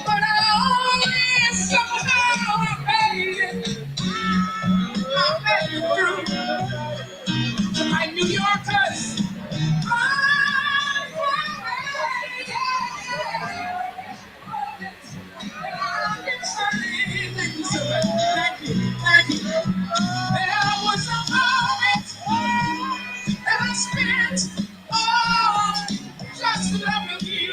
But I always somehow I made it. I made it through to my New Yorkers. Thank you, thank you. There was a moment that I spent just loving you.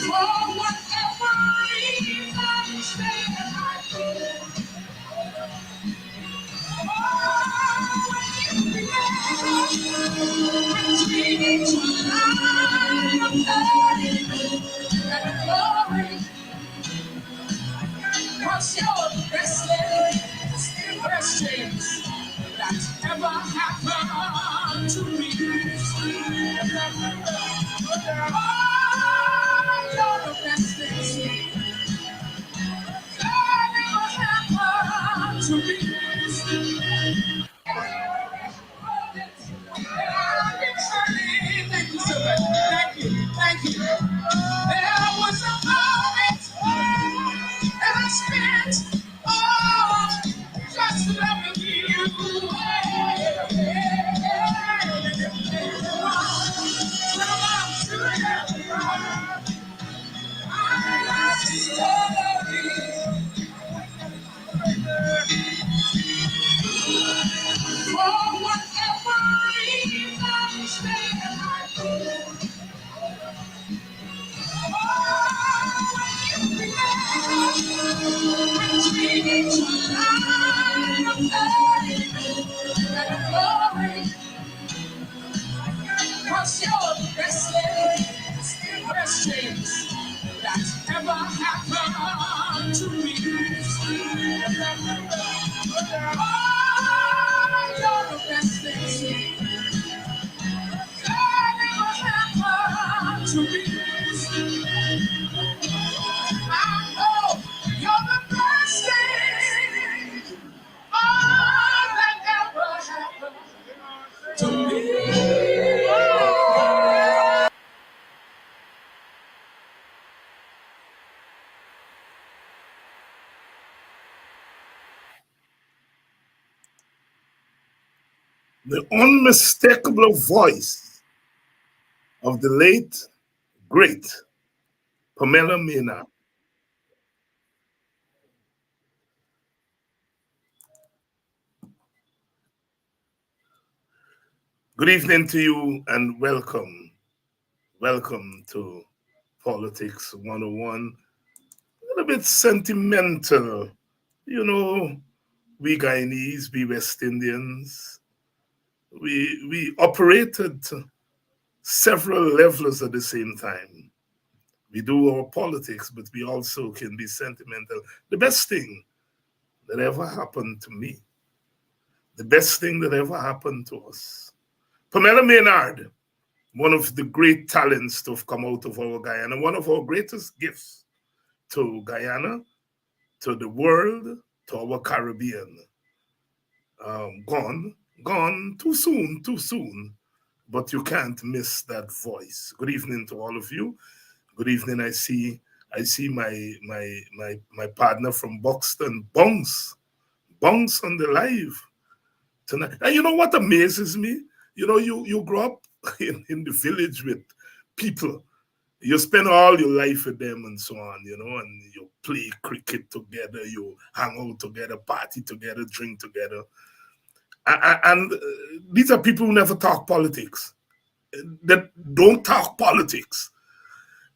For whatever reason, stay alive. What's your best things that ever happened to me? Oh, you're the best thing that ever happened to me. Thank you, thank you. There was a moment that I spent just loving you. For whatever reason, stay alive. What's your best things that ever happened to me? Oh, you're the best thing that ever happened to me. I know you're the best thing that ever happened to me. The unmistakable voice of the late, great Pamela Maynard. Good evening to you and welcome. Welcome to Politics 101. A little bit sentimental. You know, we Guyanese, we West Indians, we operated several levels at the same time. We do our politics, but we also can be sentimental. The best thing that ever happened to me, the best thing that ever happened to us. Pamela Maynard, one of the great talents to have come out of our Guyana, one of our greatest gifts to Guyana, to the world, to our Caribbean. Gone too soon, but you can't miss that voice. Good evening to all of you. Good evening. I see my partner from Buxton, Bungs on the live tonight. And you know what amazes me? You know, you grow up in the village with people. You spend all your life with them and so on, you know, and you play cricket together, you hang out together, party together, drink together. And these are people who never talk politics, that don't talk politics.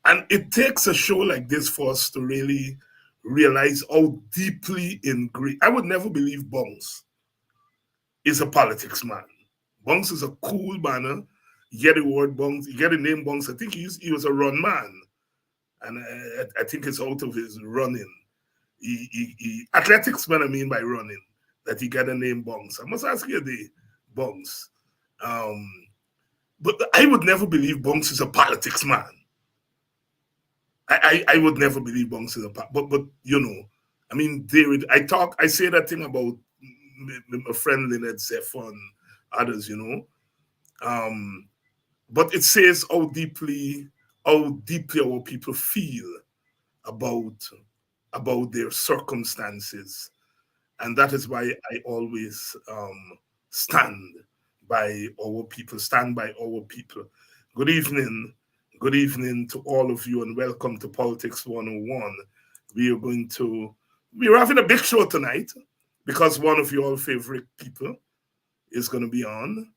And it takes a show like this for us to really realize how deeply ingrained. I would never believe Bongs is a politics man. Bongs is a cool man. You get the word Bongs, you get the name Bongs. I think he was a run man. And I think it's out of his running. Athletics man, I mean by running, that he got a name Bongs. I must ask you the Bongs. But I would never believe Bunks is a politics man. I would never believe Bunks is a but you know, I mean, David, I say that thing about my friend Lynette Zephyr and others, you know. But it says how deeply our people feel about their circumstances, and that is why I always stand by our people. Stand by our people. Good evening, good evening to all of you, and welcome to Politics 101. We're having a big show tonight because one of your favorite people is going to be on.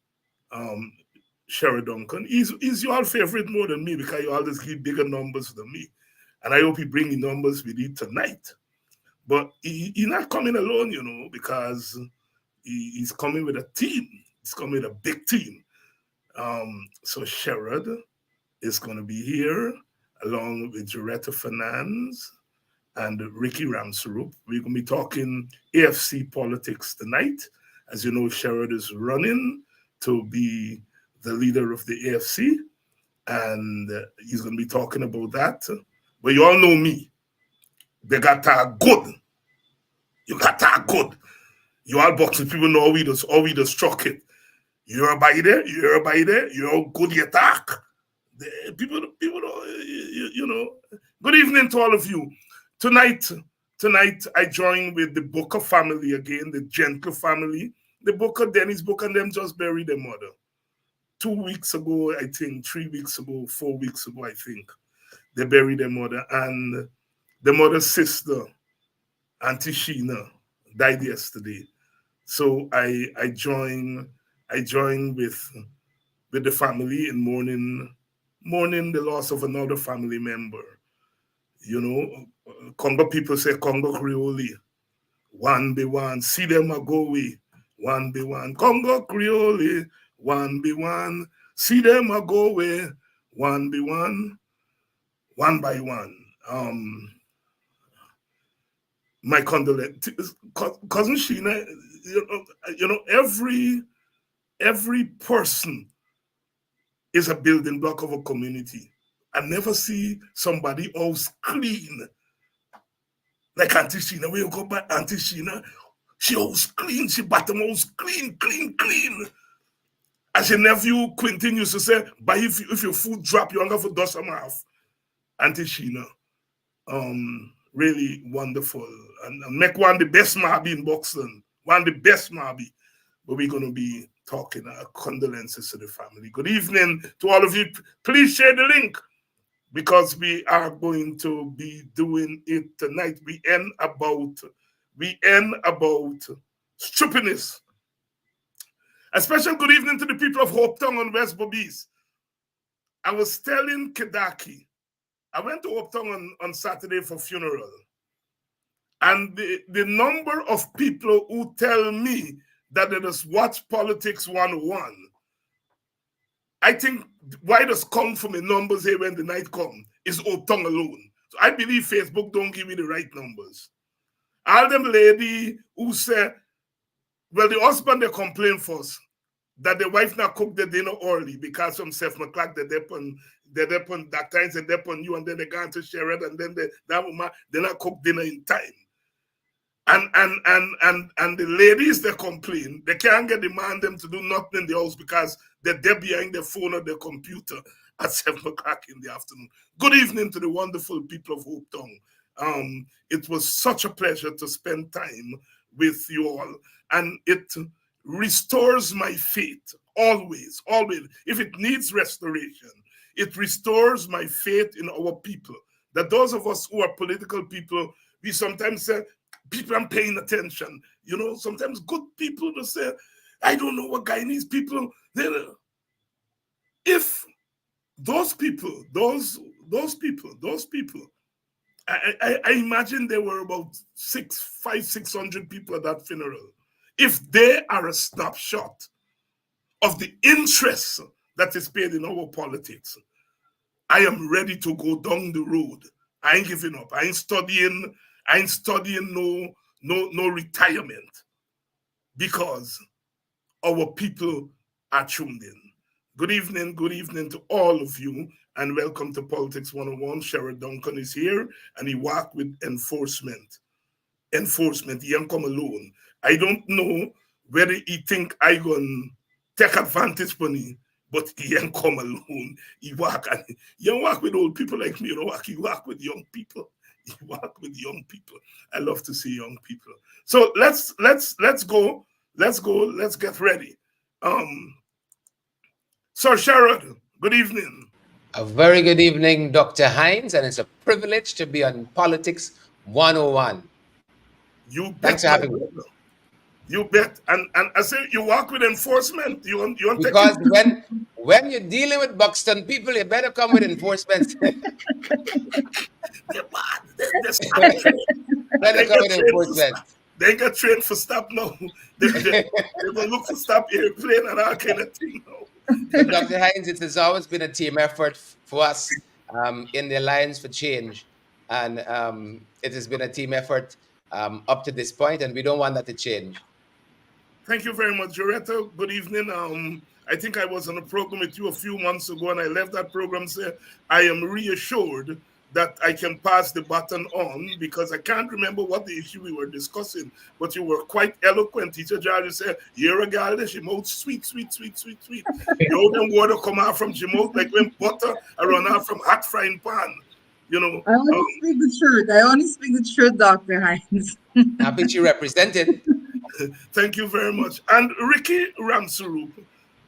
Um, Duncan. He's your favorite more than me because you always give bigger numbers than me. And I hope he bring the numbers with you tonight. But he's not coming alone, you know, because he's coming with a team. He's coming with a big team. So Sherrod is going to be here along with Joretta Fernandes and Ricky Ramsarup. We're going to be talking AFC politics tonight. As you know, Sherrod is running to be the leader of the AFC, and he's going to be talking about that. But you all know me. They got that good. You got that good. You all boxing people know we just struck it. You're by there, you're good you attack. People know, you know. Good evening to all of you. Tonight I join with the Booker family again, the Gentle family. The Booker, Dennis Booker, and them just buried their mother. 2 weeks ago, I think, 3 weeks ago, 4 weeks ago, I think, they buried their mother. And the mother's sister, Auntie Sheena, died yesterday. So I join with the family in mourning the loss of another family member. You know, Congo people say Congo Creole, one by one, see them a go away, one by one. Congo Creole, one by one, see them a go away, one by one by one. My condolences, cousin Sheena. You know, every person is a building block of a community. I never see somebody else clean like Auntie Sheena. When you go by Auntie Sheena, she always clean, she bottom always clean. As your nephew Quentin used to say, but if your food drop, you have to dust them off. Auntie Sheena, really wonderful. And make one of the best Marby in boxing. One of the best Marby. But we're going to be talking condolences to the family. Good evening to all of you. Please share the link because we are going to be doing it tonight. We end about stupidness. A special good evening to the people of Hopetown and West Bobbies. I was telling Kedaki, I went to Hopetown on Saturday for funeral. And the number of people who tell me that they just watch Politics 101, I think why does come from the numbers here when the night come is Hopetown alone. So I believe Facebook don't give me the right numbers. All them lady who say, well, the husband they complain first that the wife not cook the dinner early because from Seth McClark they depend that times they depend you and then they go to share it and then they not cook dinner in time. And the ladies they complain they can't get the man them to do nothing in the house because they're behind their phone or their computer at 7 o'clock in the afternoon. Good evening to the wonderful people of Hopetown. It was such a pleasure to spend time with you all, and it restores my faith always. If it needs restoration, it restores my faith in our people. That those of us who are political people, we sometimes say, people aren't paying attention. You know, sometimes good people will say, I don't know what Guyanese people, if those people, I imagine there were about 600 people at that funeral. If they are a snapshot of the interest that is paid in our politics, I am ready to go down the road. I ain't giving up. I ain't studying no retirement because our people are tuned in. Good evening to all of you, and welcome to Politics 101. Sheriff Duncan is here, and he work with enforcement. He ain't come alone. I don't know whether he think I gonna take advantage of me, but he ain't come alone. He work, and he don't work with old people like me. He work with young people. He work with young people. I love to see young people. So let's go. Let's get ready. Sir Sherrod, good evening. A very good evening, Dr. Hinds, and it's a privilege to be on Politics 101. You Thanks bet, for my having me. brother. You bet. And I say you work with enforcement. You want to take Because it? when you're dealing with Buxton people, you better come with enforcement. They're bad. They stop train. And Better they come get with trained for enforcement. stop. They get trained for stop now. They're gonna look for stop airplane and all kind of thing now. But Dr. Hinds, it has always been a team effort for us in the Alliance for Change. And it has been a team effort up to this point, and we don't want that to change. Thank you very much, Joretta. Good evening. I think I was on a program with you a few months ago, and I left that program saying I am reassured that I can pass the baton on because I can't remember what the issue we were discussing, but you were quite eloquent. Teacher George said, "You're a girl that she mouth sweet, sweet, sweet, sweet, sweet. You know them water come out from your mouth like when butter I run out from hot frying pan." You know, I only speak the truth. I only speak the truth, Dr. Hinds. Happy to represent it. Thank you very much. And Ricky Ramsarup,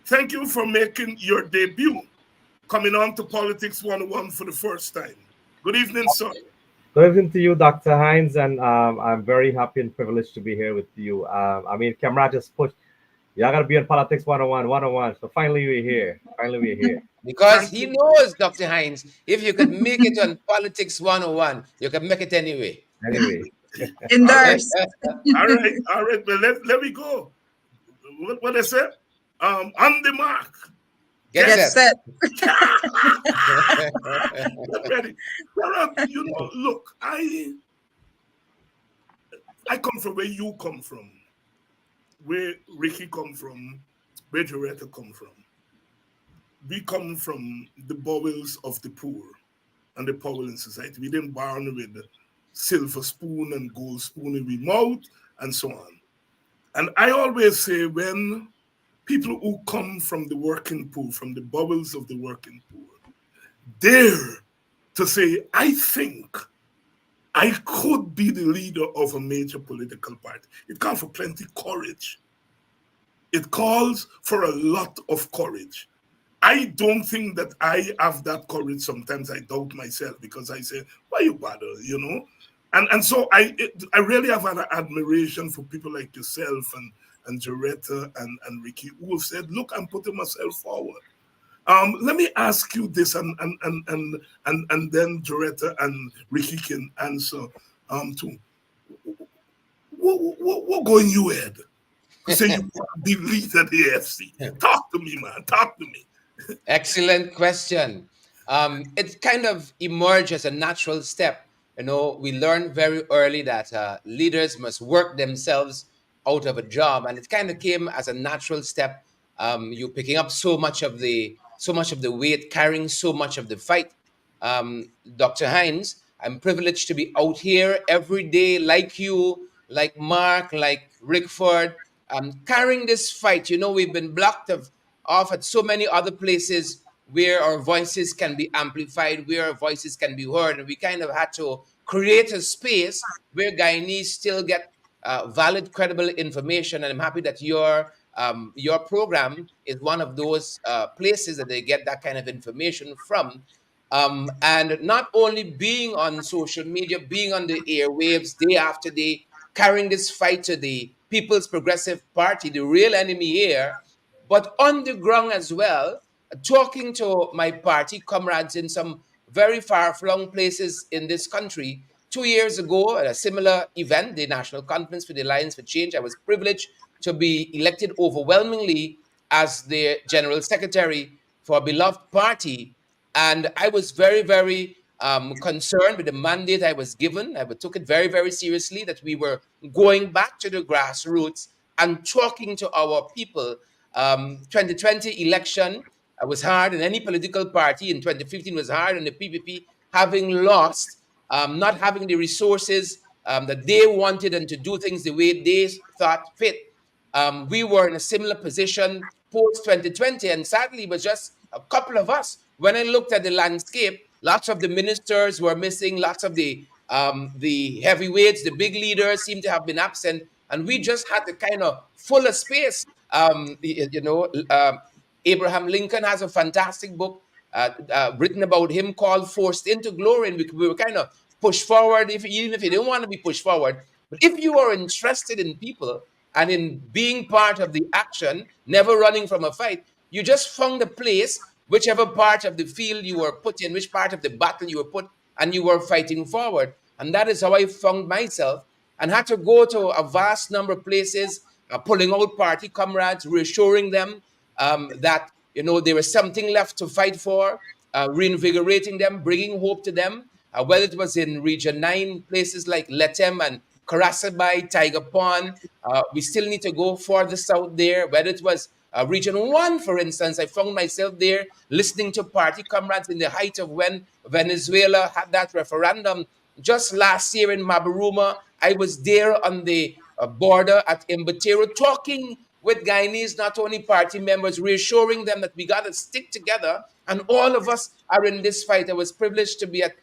thank you for making your debut, coming on to Politics 101 for the first time. Good evening, sir. Good evening to you, Dr. Hinds, and I'm very happy and privileged to be here with you. Camera just pushed. Y'all gotta be on Politics 101, 101. So finally we're here. Because he knows, Dr. Hinds, if you could make it on Politics 101, you can make it anyway. Anyway. Endorse. All right. Well, let me go. What I said? On the mark. Get set. Get ready. You know, look, I come from where you come from, where Ricky come from, where Joretta come from. We come from the bowels of the poor and the power in society. We didn't born with silver spoon and gold spoon in the mouth and so on. And I always say when people who come from the working poor, from the bowels of the working poor, dare to say, I think I could be the leader of a major political party. It calls for plenty courage. It calls for a lot of courage. I don't think that I have that courage. Sometimes I doubt myself because I say, why you bother, you know? And so I really have an admiration for people like yourself and Joretta and Ricky who have said, look, I'm putting myself forward. Let me ask you this, and then Joretta and Ricky can answer too. What going you head? You say you deleted the AFC. Talk to me, man. Talk to me. Excellent question. It kind of emerged as a natural step. You know, we learned very early that leaders must work themselves out of a job, and it kind of came as a natural step. You picking up so much of the weight, carrying so much of the fight. Dr. Hinds, I'm privileged to be out here every day, like you, like Mark, like Rickford, carrying this fight. You know, we've been blocked off at so many other places where our voices can be amplified, where our voices can be heard. And we kind of had to create a space where Guyanese still get valid, credible information. And I'm happy that your program is one of those places that they get that kind of information from. And not only being on social media, being on the airwaves day after day, carrying this fight to the People's Progressive Party, the real enemy here, but on the ground as well, talking to my party comrades in some very far-flung places in this country. 2 years ago, at a similar event, the National Conference for the Alliance for Change, I was privileged to be elected overwhelmingly as the General Secretary for a beloved party. And I was very, very concerned with the mandate I was given. I took it very, very seriously that we were going back to the grassroots and talking to our people. 2020 election, was hard, and any political party in 2015 was hard, and the PPP having lost, not having the resources that they wanted and to do things the way they thought fit. We were in a similar position post 2020, and sadly, it was just a couple of us. When I looked at the landscape, lots of the ministers were missing, lots of the heavyweights, the big leaders seem to have been absent, and we just had to kind of full of space. Abraham Lincoln has a fantastic book written about him called Forced into Glory, and we were kind of pushed forward, even if you didn't want to be pushed forward. But if you are interested in people and in being part of the action, never running from a fight, you just found a place, whichever part of the field you were put in, which part of the battle you were put, and you were fighting forward. And that is how I found myself, and had to go to a vast number of places, pulling out party comrades, reassuring them that there was something left to fight for, reinvigorating them, bringing hope to them. Whether it was in Region 9, places like Letem and Karasabai, Tiger Pond, we still need to go further south there. Whether it was Region 1, for instance, I found myself there listening to party comrades in the height of when Venezuela had that referendum. Just last year in Mabaruma, I was there on the border at Imbatero talking with Guyanese, not only party members, reassuring them that we got to stick together and all of us are in this fight. I was privileged to be at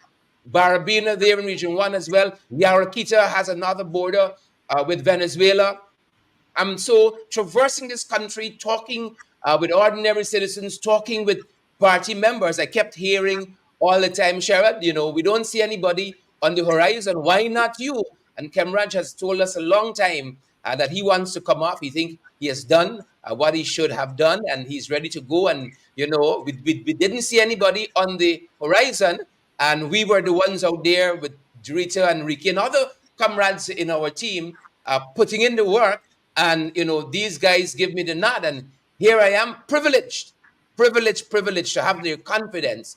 Barabina there in Region 1 as well. Yarakita has another border with Venezuela. So traversing this country, talking with ordinary citizens, talking with party members, I kept hearing all the time, Sherrod, we don't see anybody on the horizon. Why not you? And Kemraj has told us a long time that he wants to come off. He thinks he has done what he should have done, and he's ready to go. And, we didn't see anybody on the horizon, and we were the ones out there with Dorita and Ricky and other comrades in our team putting in the work. And, these guys give me the nod. And here I am, privileged to have their confidence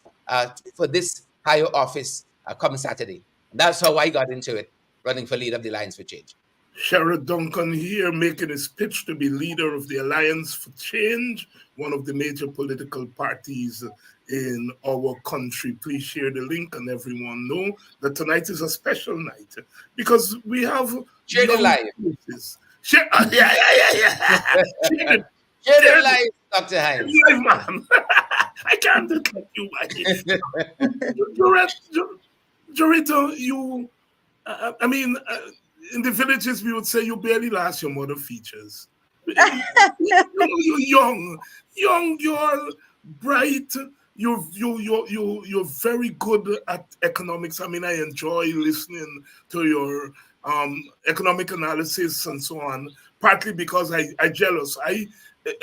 for this higher office come Saturday. That's how I got into it, running for leader of the Alliance for Change. Sherrod Duncan here making his pitch to be leader of the Alliance for Change, one of the major political parties in our country. Please share the link and everyone know that tonight is a special night because we have share the live. Share, yeah. Share the live, Dr. Hinds. Live, man. I can't look like you. Dorito, you, in the villages, we would say you barely last your mother features. You're young girl, bright. You're very good at economics. I enjoy listening to your economic analysis and so on. Partly because I jealous.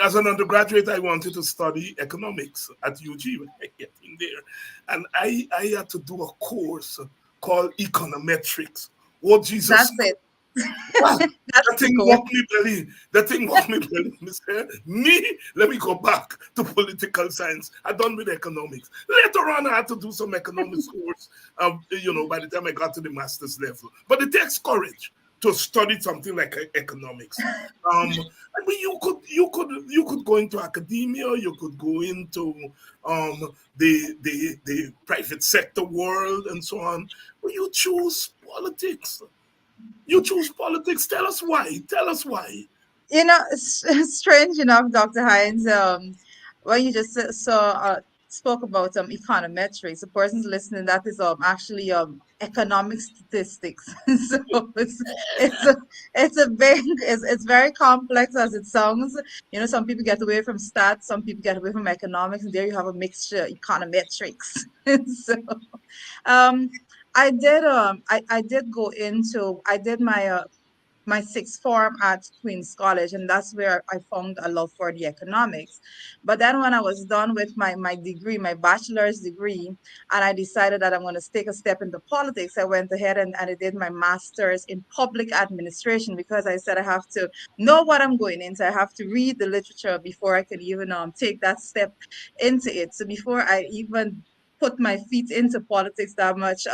As an undergraduate, I wanted to study economics at UG when I get in there, and I had to do a course called econometrics. Oh, Jesus. That's it. That thing walked me belly. Me, let me go back to political science. I'm done with economics. Later on, I had to do some economics course, by the time I got to the master's level. But it takes courage to study something like economics. You could go into academia, you could go into the private sector world and so on. But you choose politics. Tell us why. It's strange enough, Dr. Hinds, when you just spoke about econometrics, the person's listening, that is actually economic statistics. So it's very complex as it sounds. Some people get away from stats, some people get away from economics, and there you have a mixture, econometrics. So I did go into, I did my sixth form at Queen's College, and that's where I found a love for the economics. But then when I was done with my degree, my bachelor's degree, and I decided that I'm going to take a step into politics, I went ahead and I did my master's in public administration, because I said I have to know what I'm going into. I have to read the literature before I could even take that step into it. So before I even put my feet into politics that much,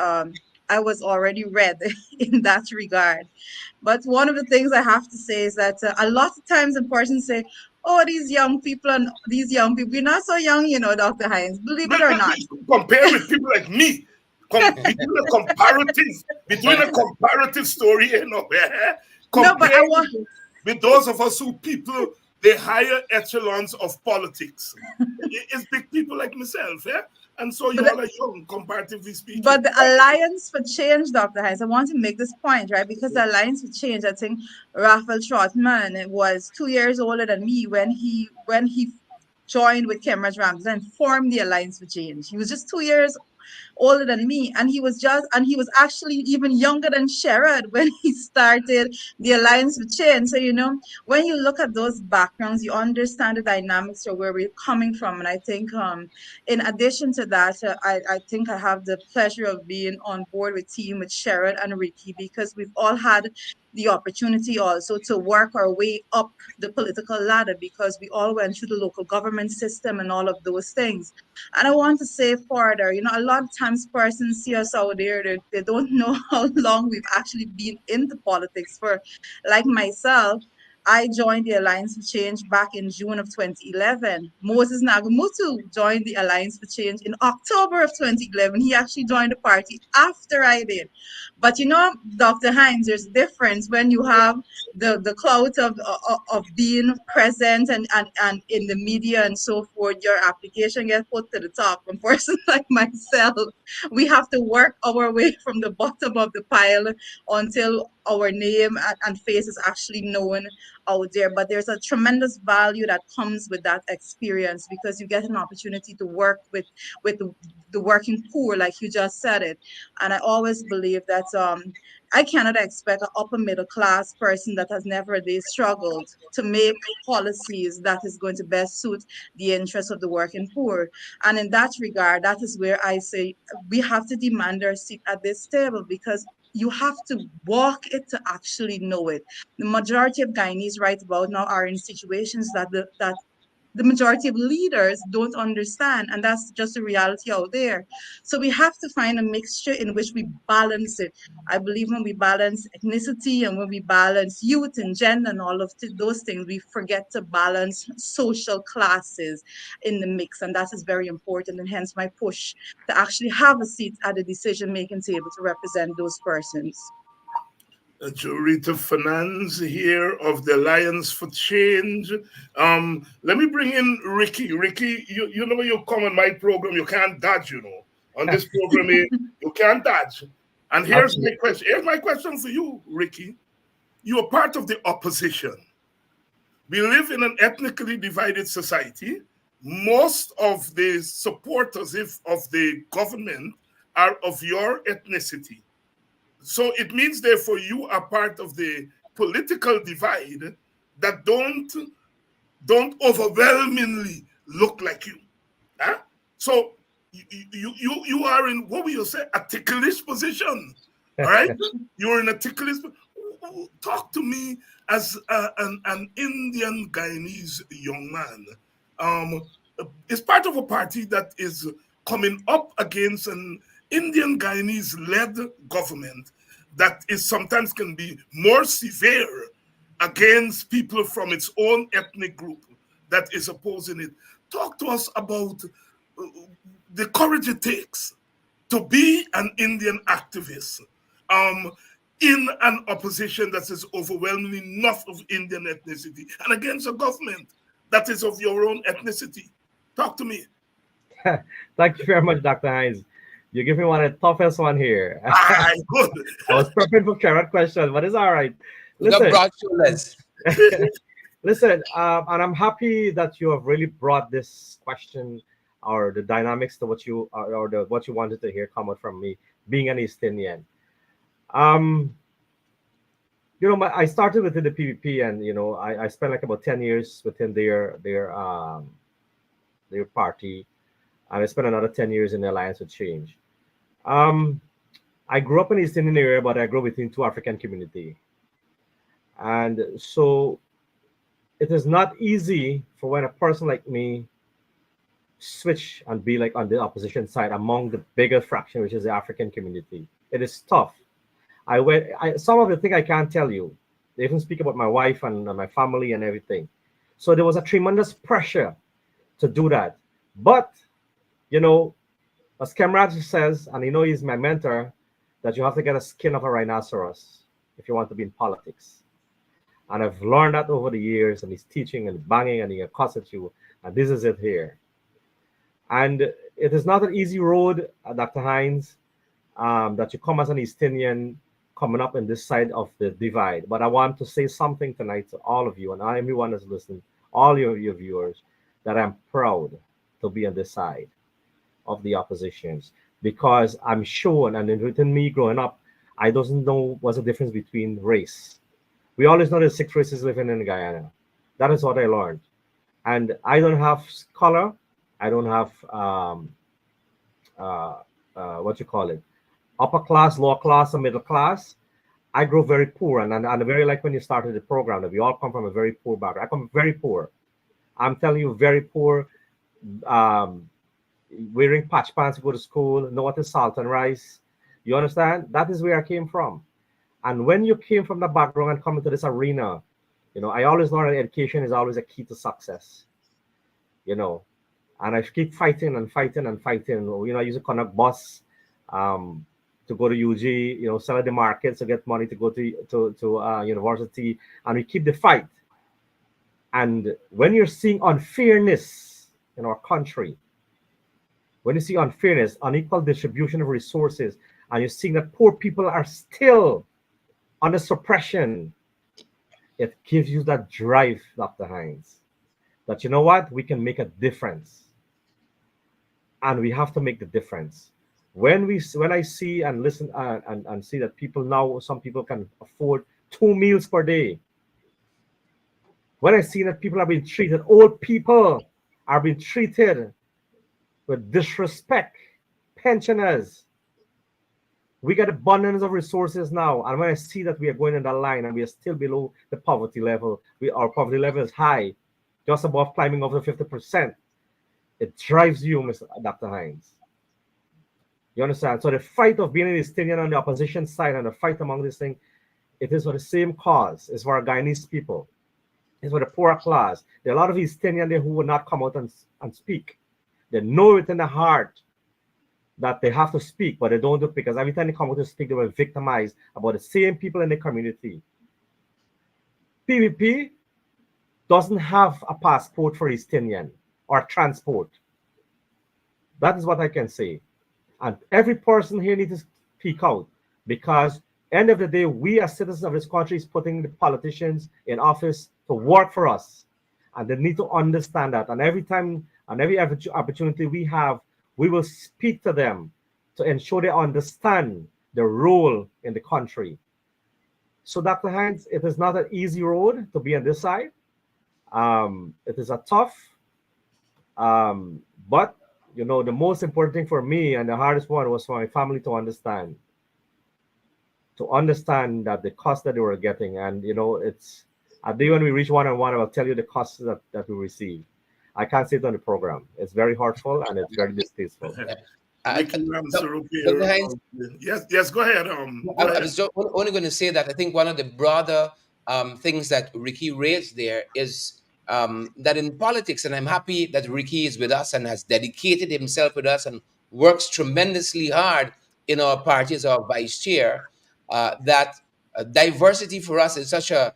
I was already read in that regard. But one of the things I have to say is that a lot of times a person say, oh, these young people and these young people, we're not so young, Dr. Hines, believe it or not. Compare with people like me. Be doing a comparative story, No, but I compare want, with those of us who people the higher echelons of politics. It's big people like myself, yeah? And so you but all are young, comparatively speaking. But the Alliance for Change, Dr. Hines, I want to make this point, right? Because the Alliance for Change, I think Raphael Trotman was 2 years older than me when he joined with Cameron Ramsey and formed the Alliance for Change. He was just 2 years older than me, and he was actually even younger than Sherrod when he started the Alliance for Change. So when you look at those backgrounds, you understand the dynamics of where we're coming from. And I think in addition to that, I think I have the pleasure of being on board with team with Sherrod and Ricky, because we've all had the opportunity also to work our way up the political ladder, because we all went through the local government system and all of those things. And I want to say further, a lot of times persons see us out there, they don't know how long we've actually been into politics for. Like myself, I joined the Alliance for Change back in June of 2011. Moses Nagamutu joined the Alliance for Change in October of 2011. He actually joined the party after I did. But Dr. Hines, there's a difference when you have the clout of being present and in the media and so forth. Your application gets put to the top. And person like myself, we have to work our way from the bottom of the pile until our name and face is actually known out there. But there's a tremendous value that comes with that experience, because you get an opportunity to work with the working poor, like you just said it. And I always believe that I cannot expect an upper middle class person that has never a day struggled to make policies that is going to best suit the interests of the working poor. And in that regard, that is where I say we have to demand our seat at this table, because you have to walk it to actually know it. The majority of Guyanese right about now are in situations that the majority of leaders don't understand, and that's just the reality out there. So we have to find a mixture in which we balance it. I believe when we balance ethnicity and when we balance youth and gender and all of those things, we forget to balance social classes in the mix, and that is very important. And hence my push to actually have a seat at the decision making table to represent those persons. Jurita Finance here of the Alliance for Change. Let me bring in Ricky. Ricky, you know when you come on my program, you can't dodge, On this program, you can't dodge. And here's my Absolutely. question. Here's my question for you, Ricky. You are part of the opposition. We live in an ethnically divided society. Most of the supporters of the government are of your ethnicity. So it means, therefore, you are part of the political divide that don't overwhelmingly look like you. Huh? So you are in, what will you say, a ticklish position. All right? You're in a ticklish. Talk to me as an Indian Guyanese young man. Is part of a party that is coming up against an Indian Guyanese led government that is sometimes can be more severe against people from its own ethnic group that is opposing it. Talk to us about the courage it takes to be an Indian activist um, in an opposition that is overwhelmingly not of Indian ethnicity and against a government that is of your own ethnicity. Talk to me. Thank you very much, Dr. Hines. You give me one of the toughest one here. Ah, good. I was prepared for carrot question, but it's all right. You got Listen, broad shoulders. listen, and I'm happy that you have really brought this question or the dynamics to what you or the what you wanted to hear come out from me, being an East Indian. Um, I started within the PVP, and I spent like about 10 years within their party, and I spent another 10 years in the Alliance with Change. Um, I grew up in the East Indian area, but I grew within two African community, and so it is not easy for when a person like me switch and be like on the opposition side among the bigger fraction, which is the African community. It is tough. Some of the things I can't tell you. They even speak about my wife and my family and everything. So there was a tremendous pressure to do that. But, you know, as Camrad says, and you know he's my mentor, that you have to get a skin of a rhinoceros if you want to be in politics. And I've learned that over the years, and he's teaching and banging and he accosts you, and this is it here. And it is not an easy road, Dr. Hinds, that you come as an East Indian coming up in this side of the divide. But I want to say something tonight to all of you and everyone that's listening, all your viewers, that I'm proud to be on this side of the oppositions, because I'm sure, and within me growing up, I doesn't know what's the difference between race. We always know there's 6 races living in Guyana. That is what I learned. And I don't have color. I don't have what you call it, upper class, lower class, or middle class. I grew very poor, and I very like when you started the program that we all come from a very poor background. I come very poor. I'm telling you, very poor. Um, Wearing patch pants to go to school, know what is salt and rice. You understand? That is where I came from. And when you came from the background and come into this arena, you know, I always learned that education is always a key to success. You know, and I keep fighting and fighting and fighting. You know, I used to conduct bus to go to UG, you know, sell at the markets to get money to go to university, and we keep the fight. And when you're seeing unfairness in our country, when you see unfairness, unequal distribution of resources, and you're seeing that poor people are still under suppression, it gives you that drive, Dr. Hinds, that you know what, we can make a difference. And we have to make the difference. When I see and listen and see that people now, some people can afford 2 meals per day. When I see that people are being treated, old people are being treated with disrespect, pensioners. We got abundance of resources now. And when I see that we are going in that line and we are still below the poverty level, our poverty level is high, just above climbing over 50%. It drives you, Mr. Dr. Hinds. You understand? So the fight of being an East Indian on the opposition side and the fight among this thing, it is for the same cause. It's for our Guyanese people. It's for the poorer class. There are a lot of East Indians there who will not come out and speak. They know it in the heart that they have to speak, but they don't do it because every time they come out to speak, they were victimized about the same people in the community. PVP doesn't have a passport for East Indian or transport. That is what I can say. And every person here needs to speak out, because end of the day, we as citizens of this country is putting the politicians in office to work for us. And they need to understand that. And every time and every opportunity we have, we will speak to them to ensure they understand the role in the country. So, Dr. Hinds, it is not an easy road to be on this side. It is a tough, but you know, the most important thing for me and the hardest one was for my family to understand that the cost that they were getting. And you know, it's I think when we reach one-on-one, I will tell you the costs that we receive. I can't say it on the program. It's very hurtful and it's very distasteful. Dr. Hinds, yes, go ahead. I was only going to say that I think one of the broader things that Ricky raised there is that in politics, and I'm happy that Ricky is with us and has dedicated himself with us and works tremendously hard in our party as our vice chair, that diversity for us is such a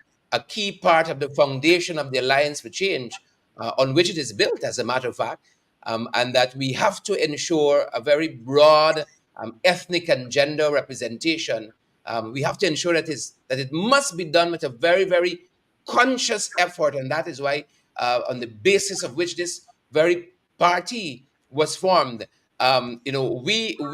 key part of the foundation of the Alliance for Change, on which it is built, as a matter of fact, and that we have to ensure a very broad ethnic and gender representation. We have to ensure that it must be done with a very, very conscious effort, and that is why, on the basis of which this very party was formed. We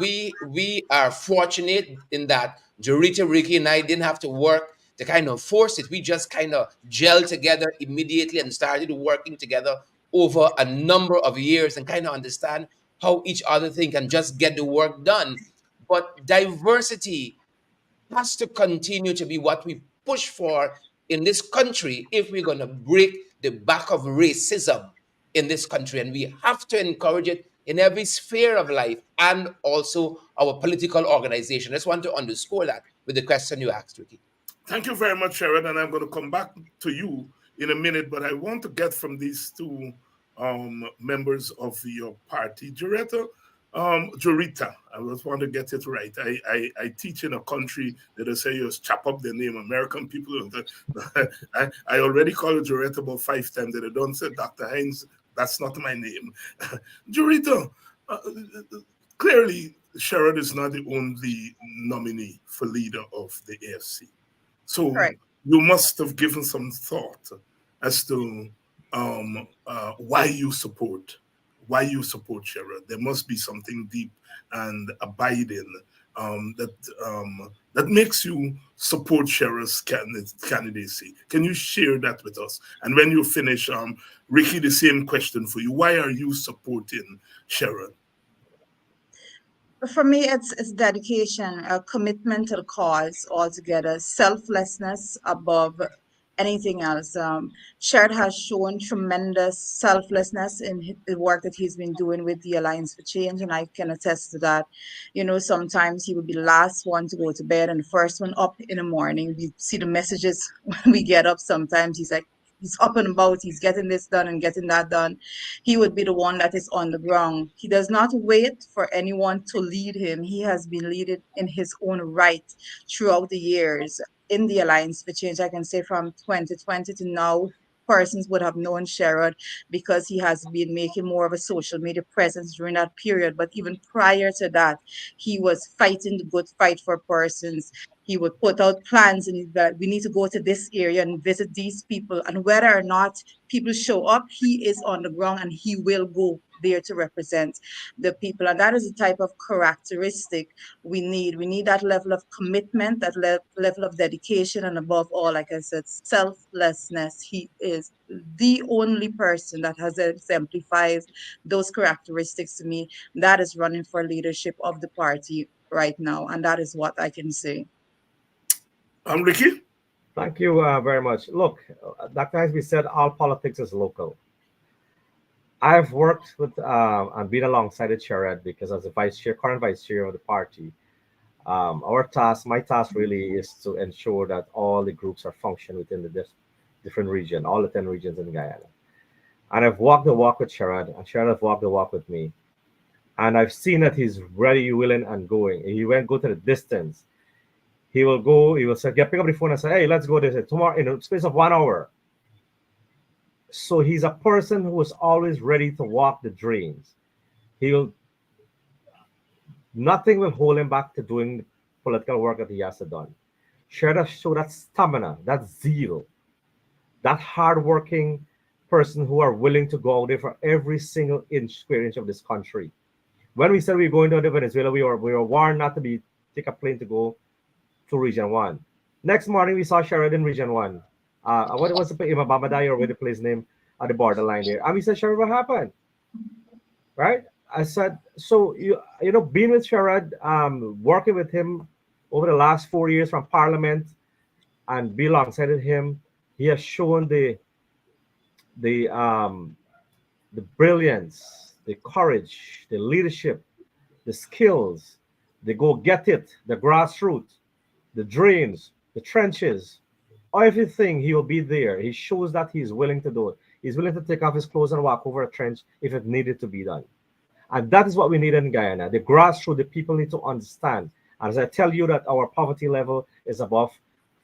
are fortunate in that Jorita, Ricky, and I didn't have to work to kind of force it. We just kind of gelled together immediately and started working together over a number of years and kind of understand how each other think and just get the work done. But diversity has to continue to be what we push for in this country if we're going to break the back of racism in this country. And we have to encourage it in every sphere of life and also our political organization. I just want to underscore that with the question you asked, Ricky. Thank you very much, Sharon. And I'm going to come back to you in a minute, but I want to get from these two members of your party, Jorita. I just want to get it right. I teach in a country that they say you just chop up their name. American people, I already called Jorita about 5 times that I don't say Dr. Hinds. That's not my name. Jorita, clearly Sherrod is not the only nominee for leader of the AFC. So Correct. you must have given some thought as to why you support Sherrod. There must be something deep and abiding that makes you support Sherrod's candidacy. Can you share that with us? And when you finish, Ricky, the same question for you. Why are you supporting Sherrod? For me, it's dedication, a commitment to the cause altogether, selflessness above anything else. Sherrod has shown tremendous selflessness in the work that he's been doing with the Alliance for Change, and I can attest to that. Sometimes he would be the last one to go to bed and the first one up in the morning. We see the messages when we get up. Sometimes he's like, he's up and about, he's getting this done and getting that done. He would be the one that is on the ground. He does not wait for anyone to lead him. He has been leading in his own right throughout the years in the Alliance for Change. I can say from 2020 to now, persons would have known Sherrod because he has been making more of a social media presence during that period. But even prior to that, he was fighting the good fight for persons. He would put out plans and that we need to go to this area and visit these people. And whether or not people show up, he is on the ground and he will go there to represent the people. And that is the type of characteristic we need. We need that level of commitment, that level of dedication, and above all, like I said, selflessness. He is the only person that has exemplifies those characteristics to me that is running for leadership of the party right now. And that is what I can say. Ricky? Thank you very much. Look, Dr. Hinesby said all politics is local. I've worked with and been alongside the Sherrod because as the vice chair, current vice chair of the party, my task really is to ensure that all the groups are function within the different region, all the 10 regions in Guyana. And I've walked the walk with Sherrod, and Sherrod has walked the walk with me. And I've seen that he's ready, willing, and going. He won't go to the distance. He will go, he will say, pick up the phone and say, hey, let's go this tomorrow in the space of 1 hour. So he's a person who is always ready to walk the dreams. Nothing will hold him back to doing political work that he has to done. Sherrod show that stamina, that zeal, that hardworking person who are willing to go out there for every single square inch of this country. When we said we were going to Venezuela, we were warned not to take a plane to go to Region 1. Next morning, we saw Sherrod in Region 1. What was the Imabamada or what the place name at the borderline there? And we said, Sherrod, what happened? Right? I said, so being with Sherrod, working with him over the last 4 years from Parliament and be alongside him, he has shown the brilliance, the courage, the leadership, the skills, the go get it, the grassroots, the drains, the trenches, everything. He will be there. He shows that he's willing to do it. He's willing to take off his clothes and walk over a trench if it needed to be done. And that is what we need in Guyana. The grassroots, the people need to understand. As I tell you that our poverty level is above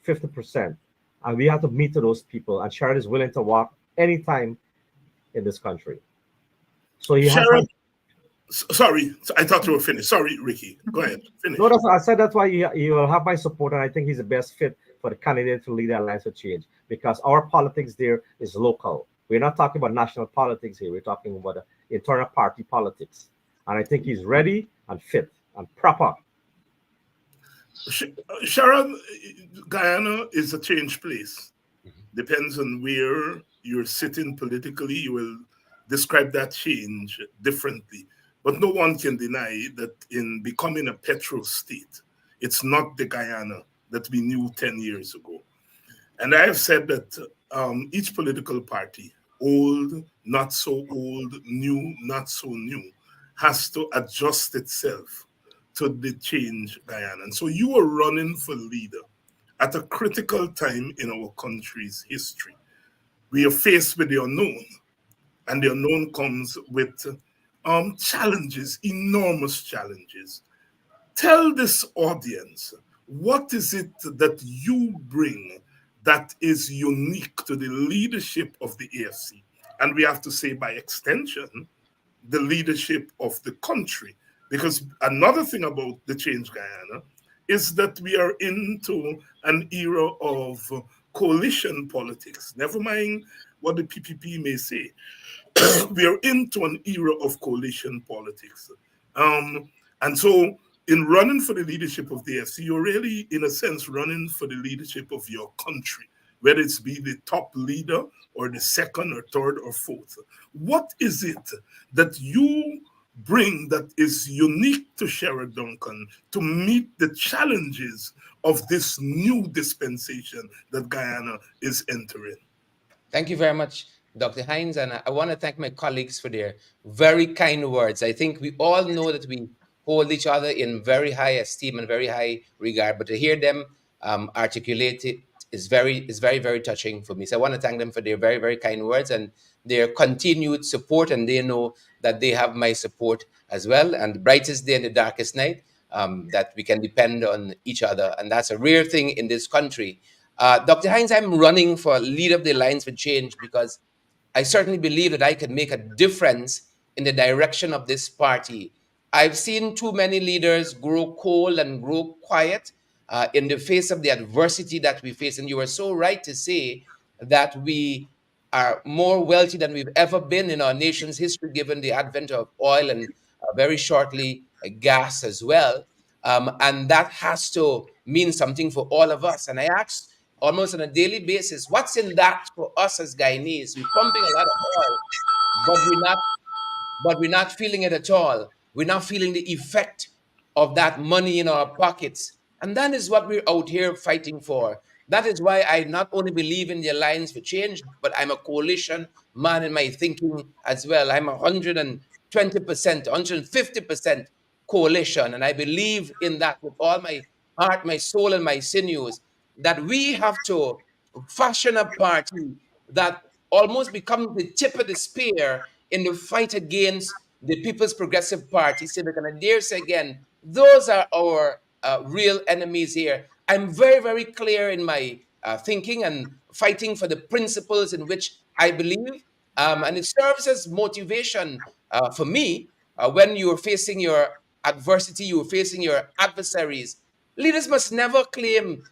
50%. And we have to meet to those people. And Sherrod is willing to walk anytime in this country. So he Sherrod, has. Sorry, I thought you were finished. Sorry, Ricky. Go ahead. Finish. No, I said that's why he will have my support. And I think he's the best fit for the candidate to lead the Alliance for Change. Because our politics there is local. We're not talking about national politics here. We're talking about internal party politics. And I think he's ready and fit and proper. Sharon, Guyana is a change place. Depends on where you're sitting politically, you will describe that change differently. But no one can deny that in becoming a petro state, it's not the Guyana that we knew 10 years ago. And I have said that each political party, old, not so old, new, not so new, has to adjust itself to the change Guyana. And so you are running for leader at a critical time in our country's history. We are faced with the unknown, and the unknown comes with challenges, enormous challenges. Tell this audience, what is it that you bring that is unique to the leadership of the AFC? And we have to say, by extension, the leadership of the country. Because another thing about the Change Guyana is that we are into an era of coalition politics. Never mind what the PPP may say. We are into an era of coalition politics. And so, in running for the leadership of the FC, you're really, in a sense, running for the leadership of your country, whether it's be the top leader or the second or third or fourth. What is it that you bring that is unique to Sherrod Duncan to meet the challenges of this new dispensation that Guyana is entering? Thank you very much, Dr. Hinds, and I want to thank my colleagues for their very kind words. I think we all know that we hold each other in very high esteem and very high regard, but to hear them articulate it is very very touching for me. So I want to thank them for their very very kind words and their continued support, and they know that they have my support as well. And the brightest day and the darkest night, that we can depend on each other, and that's a rare thing in this country. Dr. Hinds, I'm running for leader of the Alliance for Change because I certainly believe that I could make a difference in the direction of this party. I've seen too many leaders grow cold and grow quiet in the face of the adversity that we face. And you are so right to say that we are more wealthy than we've ever been in our nation's history, given the advent of oil and very shortly gas as well. And that has to mean something for all of us. And I asked almost on a daily basis, what's in that for us as Guyanese? We're pumping a lot of oil, but we're not feeling it at all. We're not feeling the effect of that money in our pockets. And that is what we're out here fighting for. That is why I not only believe in the Alliance for Change, but I'm a coalition man in my thinking as well. I'm 120%, 150% coalition. And I believe in that with all my heart, my soul, and my sinews, that we have to fashion a party that almost becomes the tip of the spear in the fight against the People's Progressive Party, Civic. And I dare say again, those are our real enemies here. I'm very, very clear in my thinking and fighting for the principles in which I believe. And it serves as motivation for me when you're facing your adversity, you're facing your adversaries. Leaders must never claim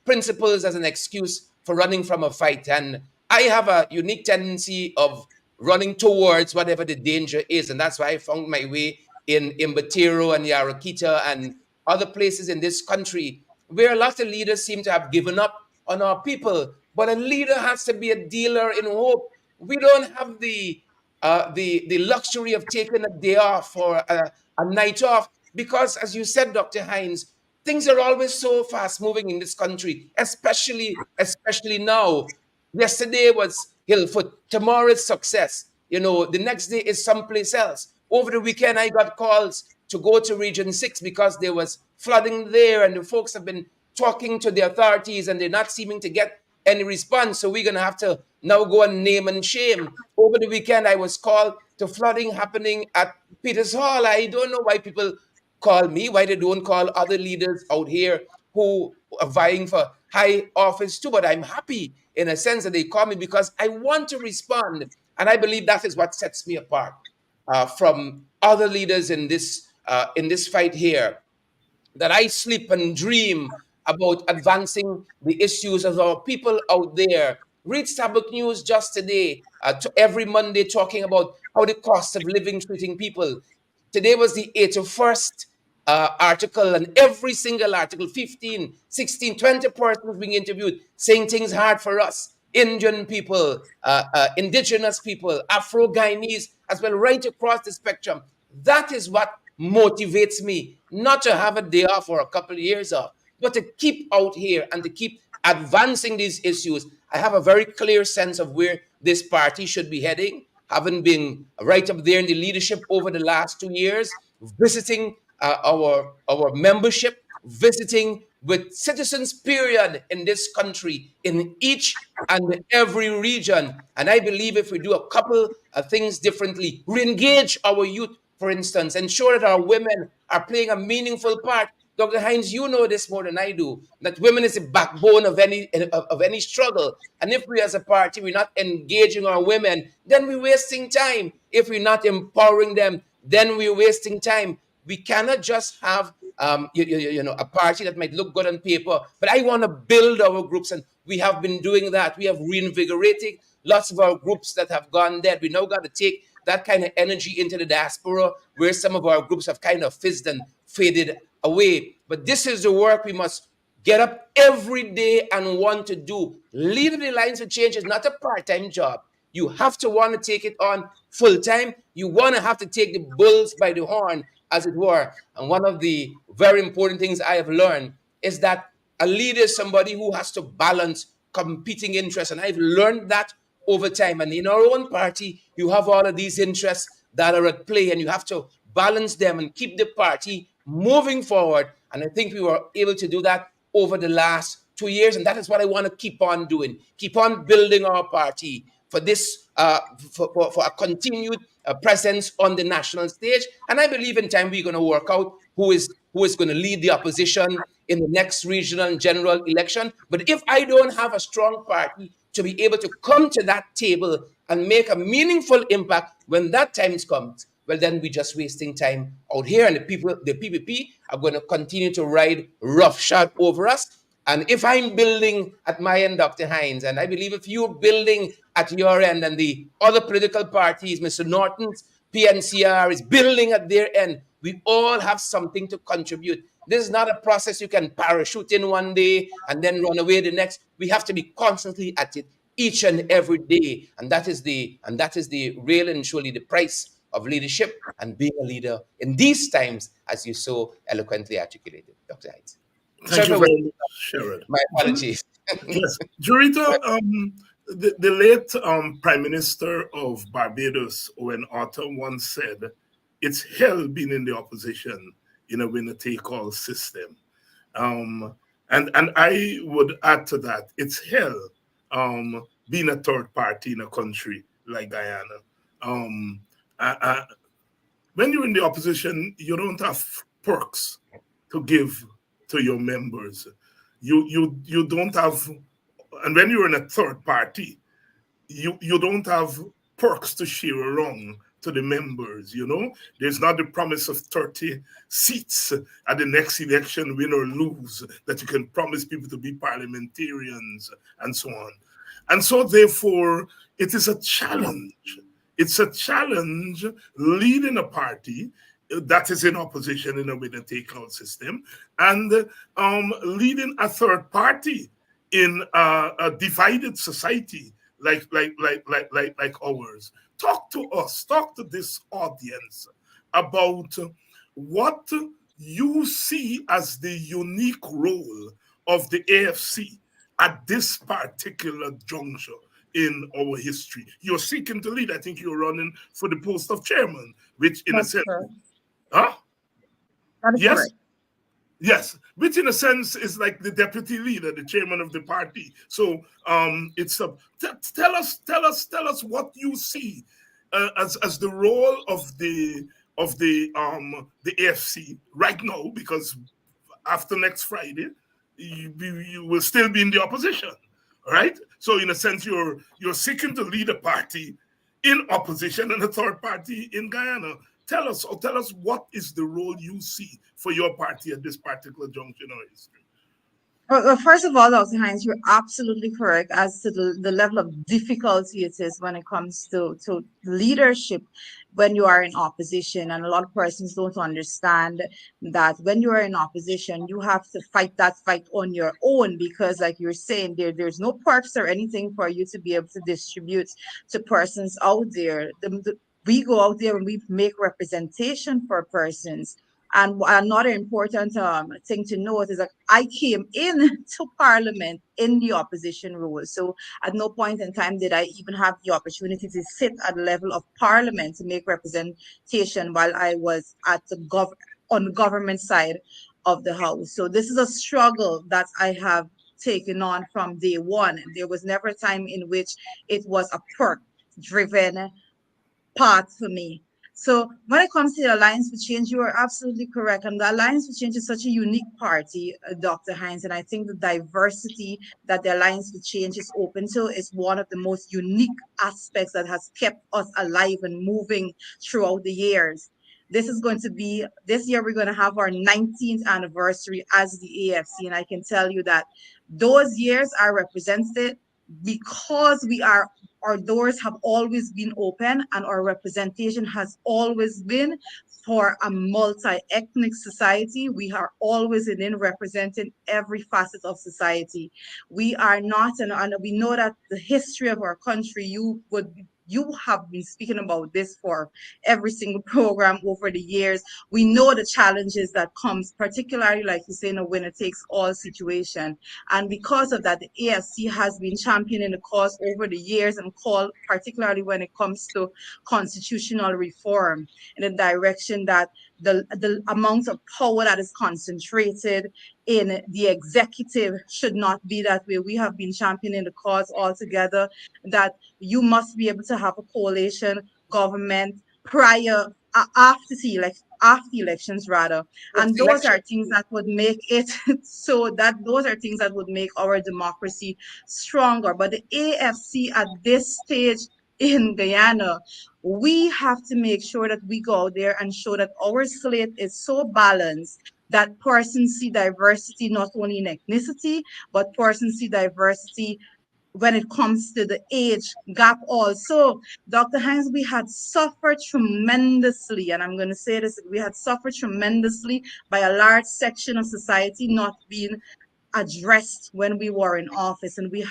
principles as an excuse for running from a fight. And I have a unique tendency of running towards whatever the danger is. And that's why I found my way in Imbatiro and Yarakita and other places in this country where a lot of leaders seem to have given up on our people. But a leader has to be a dealer in hope. We don't have the luxury of taking a day off or a night off because, as you said, Dr. Hinds, things are always so fast moving in this country, especially now. Yesterday was Hillfoot, tomorrow is Success. The next day is someplace else. Over the weekend, I got calls to go to Region 6 because there was flooding there, and the folks have been talking to the authorities and they're not seeming to get any response. So we're going to have to now go and name and shame. Over the weekend, I was called to flooding happening at Peters Hall. I don't know why people call me, why they don't call other leaders out here who are vying for high office too. But I'm happy in a sense that they call me because I want to respond. And I believe that is what sets me apart from other leaders in this fight here, that I sleep and dream about advancing the issues of our people out there. Read Starbuck News just today, every Monday, talking about how the cost of living treating people. Today was the 81st article, and every single article, 15, 16, 20 persons being interviewed, saying things hard for us. Indian people, indigenous people, Afro-Guyanese, as well, right across the spectrum. That is what motivates me, not to have a day off or a couple of years off, but to keep out here and to keep advancing these issues. I have a very clear sense of where this party should be heading, having been right up there in the leadership over the last 2 years, visiting our membership, visiting with citizens, period, in this country, in each and every region. And I believe if we do a couple of things differently, re-engage our youth, for instance, ensure that our women are playing a meaningful part. Dr. Hinds, you know this more than I do, that women is the backbone of any struggle. And if we as a party, we're not engaging our women, then we're wasting time. If we're not empowering them, then we're wasting time. We cannot just have a party that might look good on paper, but I want to build our groups, and we have been doing that. We have reinvigorated lots of our groups that have gone dead. We now got to take that kind of energy into the diaspora, where some of our groups have kind of fizzed and faded away. But this is the work we must get up every day and want to do. Leading the Alliance for Change is not a part-time job. You have to want to take it on full-time. You want to have to take the bulls by the horn, as it were. And one of the very important things I have learned is that a leader is somebody who has to balance competing interests. And I've learned that over time. And in our own party, you have all of these interests that are at play, and you have to balance them and keep the party moving forward. And I think we were able to do that over the last 2 years. And that is what I want to keep on doing, keep on building our party for this, for a continued presence on the national stage. And I believe in time we're going to work out who is going to lead the opposition in the next regional and general election. But if I don't have a strong party to be able to come to that table and make a meaningful impact when that time comes, well, then we're just wasting time out here. And the PPP are going to continue to ride roughshod over us. And if I'm building at my end, Dr. Hinds, and I believe if you're building at your end, and the other political parties, Mr. Norton's PNCR is building at their end, we all have something to contribute. This is not a process you can parachute in one day and then run away the next. We have to be constantly at it each and every day. And that is the real and surely the price of leadership and being a leader in these times, as you so eloquently articulated, Dr. Hinds. Thank you very much, Sherrod. My apologies. Yes, Jurita, the late Prime Minister of Barbados, Owen Arthur, once said, "It's hell being in the opposition in a winner-take-all system." And I would add to that, it's hell being a third party in a country like Guyana. When you're in the opposition, you don't have perks to give to your members. You don't have, and when you're in a third party, you don't have perks to share around to the members. There's not the promise of 30 seats at the next election, win or lose, that you can promise people to be parliamentarians and so on. And so therefore it is a challenge. It's a challenge leading a party that is in opposition in a winner-take-all system, and leading a third party in a divided society like ours. Talk to us, talk to this audience about what you see as the unique role of the AFC at this particular juncture in our history. You're seeking to lead. I think you're running for the post of chairman, which in That's a sense, correct. huh? That is Yes. correct. Yes, which in a sense is like the deputy leader, the chairman of the party. So it's a tell us what you see as the role of the AFC right now, because after next Friday you will still be in the opposition, right? So in a sense you're seeking to lead a party in opposition and a third party in Guyana. Tell us what is the role you see for your party at this particular junction in our history. Well, first of all, Dr. Hinds, you're absolutely correct as to the level of difficulty it is when it comes to leadership when you are in opposition. And a lot of persons don't understand that when you are in opposition, you have to fight that fight on your own, because like you're saying, there's no perks or anything for you to be able to distribute to persons out there. We go out there and we make representation for persons. And another important thing to note is that I came into Parliament in the opposition role. So at no point in time did I even have the opportunity to sit at the level of Parliament to make representation while I was at on the government side of the house. So this is a struggle that I have taken on from day one. There was never a time in which it was a perk driven path for me. So when it comes to the Alliance for Change, you are absolutely correct. And the Alliance for Change is such a unique party, Dr. Hinds. And I think the diversity that the Alliance for Change is open to is one of the most unique aspects that has kept us alive and moving throughout the years. This year, we're going to have our 19th anniversary as the AFC. And I can tell you that those years are represented because our doors have always been open and our representation has always been for a multi-ethnic society. We are always in representing every facet of society. We are not, and we know that the history of our country, you have been speaking about this for every single program over the years. We know the challenges that comes, particularly like you say, in a winner takes all situation. And because of that, the AFC has been championing the cause over the years and called, particularly when it comes to constitutional reform, in a direction that the amount of power that is concentrated in the executive should not be that way. We have been championing the cause altogether that you must be able to have a coalition government prior, after elections rather, and those Election. are things that would make it so that those are things that would make our democracy stronger. But the AFC at this stage in Guyana, we have to make sure that we go out there and show that our slate is so balanced that persons see diversity not only in ethnicity, but persons see diversity when it comes to the age gap also. Dr. Hines, we had suffered tremendously, and I'm going to say this, we had suffered tremendously by a large section of society not being addressed when we were in office, and we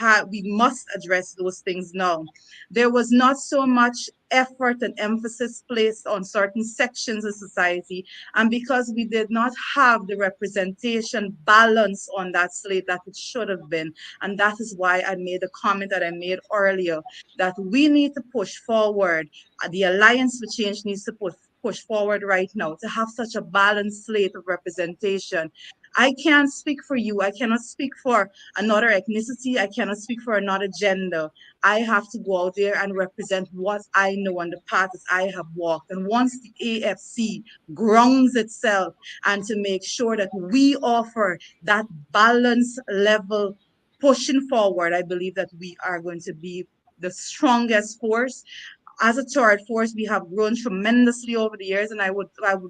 must address those things now. There was not so much effort and emphasis placed on certain sections of society, and because we did not have the representation balance on that slate that it should have been, and that is why I made the comment that I made earlier, that we need to push forward. The Alliance for Change needs to push forward right now to have such a balanced slate of representation. I can't speak for you. I cannot speak for another ethnicity. I cannot speak for another gender. I have to go out there and represent what I know and the paths I have walked. And once the AFC grounds itself and to make sure that we offer that balance level pushing forward, I believe that we are going to be the strongest force. As a third force, we have grown tremendously over the years, and I would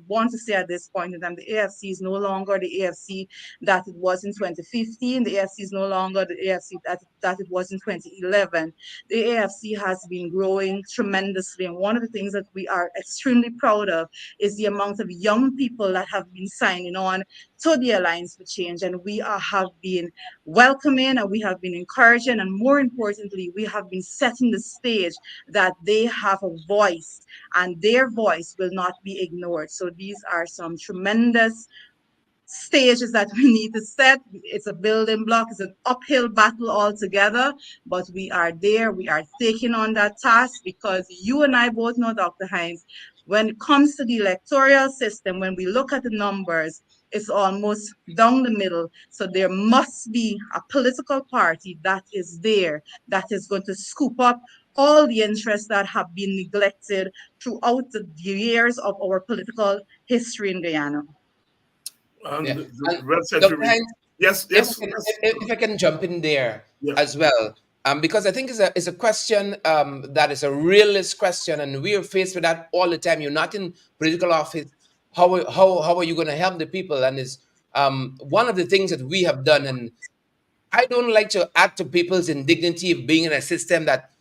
want to say at this point in time, the AFC is no longer the AFC that it was in 2015. The AFC is no longer the AFC that it was in 2011. The AFC has been growing tremendously, and one of the things that we are extremely proud of is the amount of young people that have been signing on to the Alliance for Change, and have been welcoming, and we have been encouraging, and more importantly, we have been setting the stage that they have a voice and their voice will not be ignored. So these are some tremendous stages that we need to set. It's a building block, it's an uphill battle altogether, but we are there. We are taking on that task because you and I both know, Dr. Hines, when it comes to the electoral system, when we look at the numbers, it's almost down the middle. So there must be a political party that is there that is going to scoop up all the interests that have been neglected throughout the years of our political history in Guyana. And Yeah. the And rest Dr. century. Hines, Yes, if yes, I can, yes. if I can jump in there Yeah. as well, because I think it's a question that is a realist question, and we are faced with that all the time. You're not in political office. How are you going to help the people? And it's one of the things that we have done, and I don't like to add to people's indignity of being in a system that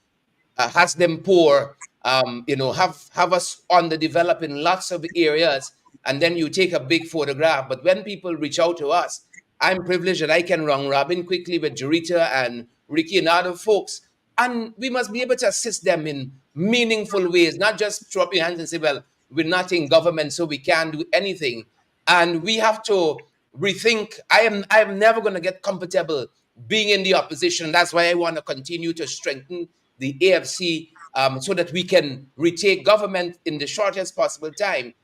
has them poor, have us underdeveloped in lots of areas, and then you take a big photograph. But when people reach out to us, I'm privileged that I can run robin quickly with Jarita and Ricky and other folks, and we must be able to assist them in meaningful ways, not just throw up your hands and say, "Well, we're not in government, so we can't do anything." And we have to rethink. I am never going to get comfortable being in the opposition. That's why I want to continue to strengthen the AFC so that we can retake government in the shortest possible time.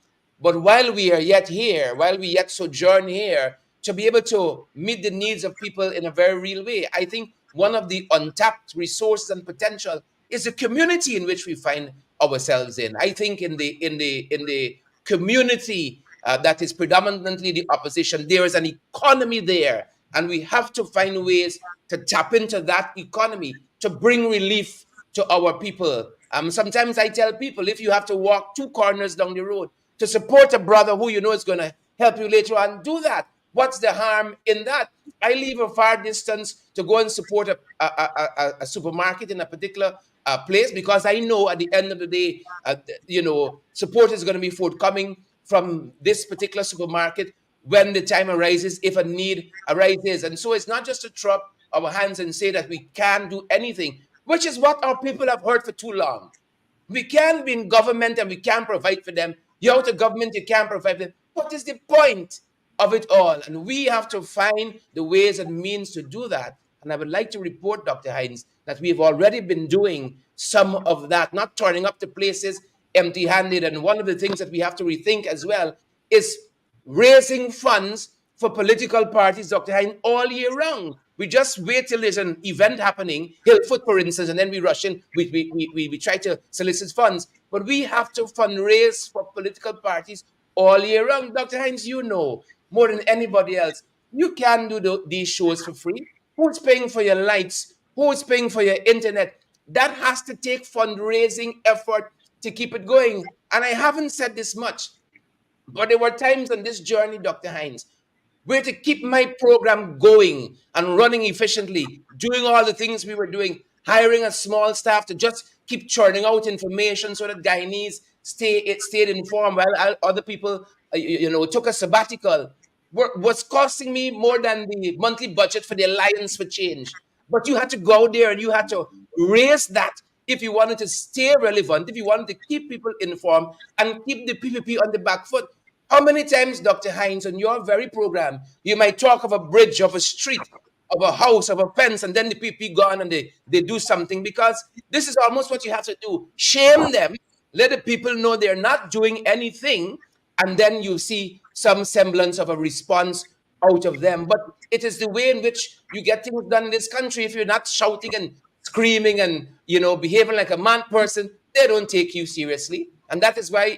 But while we are yet here, while we yet sojourn here, to be able to meet the needs of people in a very real way, I think one of the untapped resources and potential is the community in which we find ourselves in. I think in the community that is predominantly the opposition, there is an economy there, and we have to find ways to tap into that economy to bring relief to our people. Sometimes I tell people, if you have to walk 2 corners down the road to support a brother who you know is going to help you later on, do that. What's the harm in that? I leave a far distance to go and support a supermarket in a particular place, because I know at the end of the day, support is going to be forthcoming from this particular supermarket when the time arises, if a need arises. And so it's not just to throw up our hands and say that we can't do anything, which is what our people have heard for too long. We can be in government and we can provide for them. You're out of government, you can't provide for them. What is the point of it all? And we have to find the ways and means to do that. And I would like to report, Dr. Hinds, that we've already been doing some of that, not turning up to places empty handed. And one of the things that we have to rethink as well is raising funds for political parties, Dr. Hinds, all year round. We just wait till there's an event happening, Hillfoot, for instance, and then we rush in, we try to solicit funds. But we have to fundraise for political parties all year round. Dr. Hinds, you know more than anybody else, you can do these shows for free. Who's paying for your lights? Who's paying for your internet? That has to take fundraising effort to keep it going. And I haven't said this much, but there were times on this journey, Dr. Hinds, where to keep my program going and running efficiently, doing all the things we were doing, hiring a small staff to just keep churning out information so that Guyanese stayed informed while other people, took a sabbatical, was costing me more than the monthly budget for the Alliance for Change. But you had to go out there and you had to raise that if you wanted to stay relevant, if you wanted to keep people informed and keep the PPP on the back foot. How many times, Dr. Hinds, on your very program, you might talk of a bridge, of a street, of a house, of a fence, and then the people gone and they do something? Because this is almost what you have to do. Shame them, let the people know they're not doing anything, and then you see some semblance of a response out of them. But it is the way in which you get things done in this country. If you're not shouting and screaming and, behaving like a mad person, they don't take you seriously. And that is why,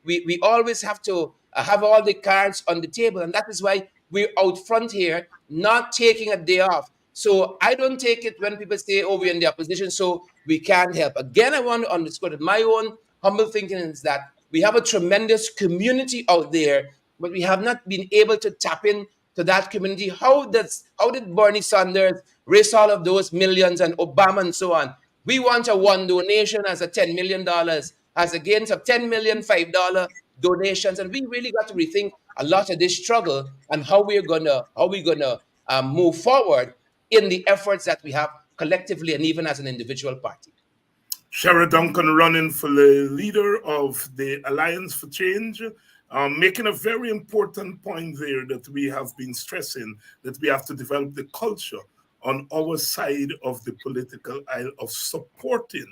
we always have to have all the cards on the table. And that is why we're out front here, not taking a day off. So I don't take it when people say, oh, we're in the opposition, so we can't help. Again, I want to underscore that my own humble thinking is that we have a tremendous community out there, but we have not been able to tap in to that community. How did Bernie Sanders raise all of those millions, and Obama and so on? We want a one donation as a $10 million, as against a $10 million $5 donations. And we really got to rethink a lot of this struggle and how we're gonna move forward in the efforts that we have collectively and even as an individual party. Shara Duncan running for the leader of the Alliance for Change, making a very important point there that we have been stressing, that we have to develop the culture on our side of the political aisle of supporting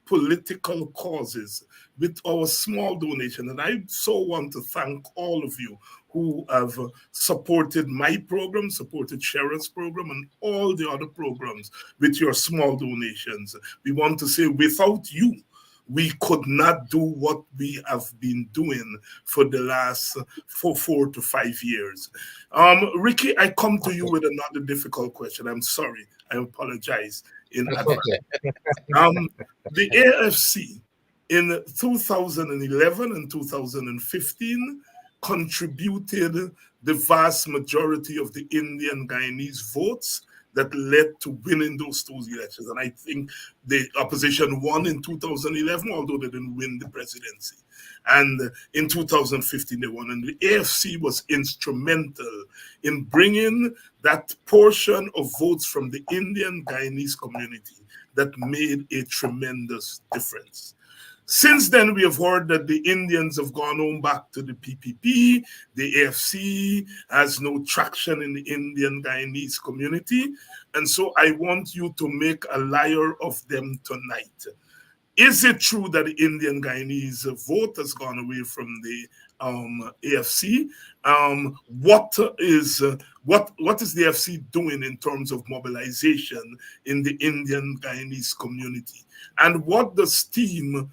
political causes with our small donation. And I so want to thank all of you who have supported my program, supported Shara's program, and all the other programs with your small donations. We want to say, without you, we could not do what we have been doing for the last 4 to 5 years. Ricky, I come to you with another difficult question. I'm sorry. I apologize in advance. The AFC in 2011 and 2015 contributed the vast majority of the Indian Guyanese votes that led to winning those two elections. And I think the opposition won in 2011, although they didn't win the presidency. And in 2015, they won. And the AFC was instrumental in bringing that portion of votes from the Indian Guyanese community that made a tremendous difference. Since then, we have heard that the Indians have gone home back to the PPP. The AFC has no traction in the Indian Guyanese community. And so I want you to make a liar of them tonight. Is it true that the Indian Guyanese vote has gone away from the AFC. What is the AFC doing in terms of mobilization in the Indian Guyanese community, and what does Team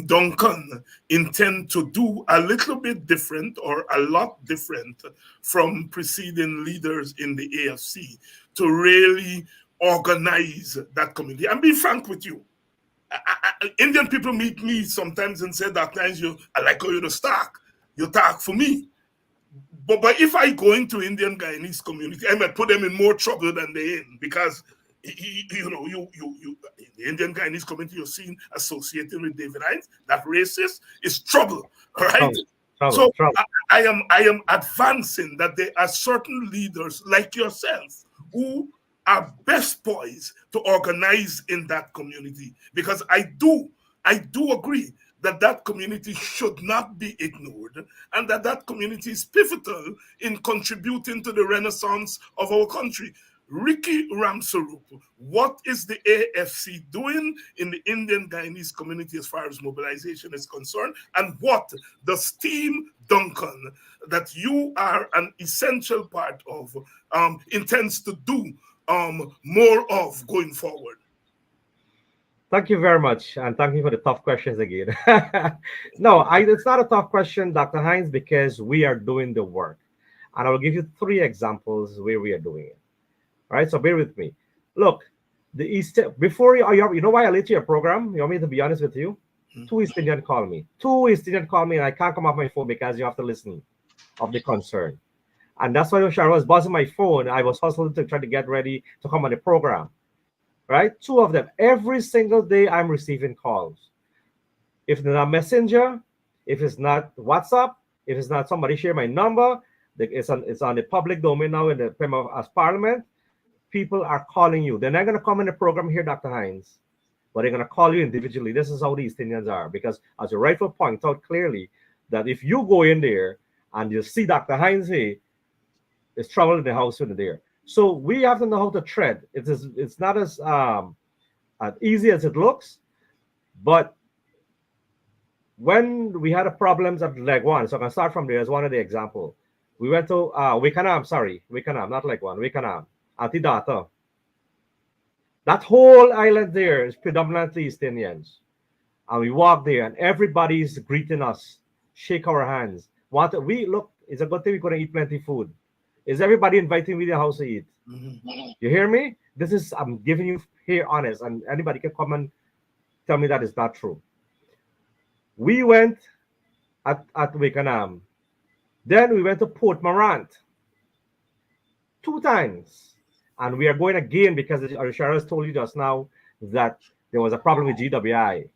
Duncan intend to do a little bit different or a lot different from preceding leaders in the AFC to really organize that community? And be frank with you, Indian people meet me sometimes and say that times I like how you you talk for me. But if I go into Indian Guyanese community, I might put them in more trouble than they're in, because you the Indian Guyanese community you're seen associated with David Hinds, that racist is trouble, right? So I am advancing that there are certain leaders like yourself who are best poised to organize in that community, because I do agree that community should not be ignored, and that community is pivotal in contributing to the renaissance of our country. Ricky Ramsarup, what is the AFC doing in the Indian Guyanese community as far as mobilization is concerned? And what does Team Duncan, that you are an essential part of, intends to do more of going forward? Thank you very much, and thank you for the tough questions again. No, it's not a tough question, Dr. Hinds, because we are doing the work. And I will give you 3 examples where we are doing it. All right, so bear with me. Look, the East, before you know why I late to your program? You want me to be honest with you? 2 East Indian call me. 2 East Indian call me, and I can't come off my phone because you have to listen of the concern. And that's why when Sharon was buzzing my phone, I was hustling to try to get ready to come on the program. Right? 2 of them. Every single day I'm receiving calls. If it's not Messenger, if it's not WhatsApp, if it's not somebody share my number, it's on the public domain now in the as Parliament. People are calling you. They're not going to come in the program here, Dr. Hinds, but they're going to call you individually. This is how the East Indians are, because as you rightfully point out clearly, that if you go in there and you see Dr. Hinds here, there's trouble in the house in there. So we have to know how to tread. It's not as easy as it looks, but when we had problems at leg 1, so I can start from there as one of the example. We went to Wickenham, not leg 1, Wickenham, Antidata. That whole island there is predominantly East Indians. And we walk there and everybody's greeting us, shake our hands. It's a good thing we couldn't eat plenty food. Is everybody inviting me to the house to eat? You hear me? I'm giving you here honest, and anybody can come and tell me that is not true. We went at Wickenham. Then we went to Port Morant 2 times. And we are going again because Sharon told you just now that there was a problem with GWI.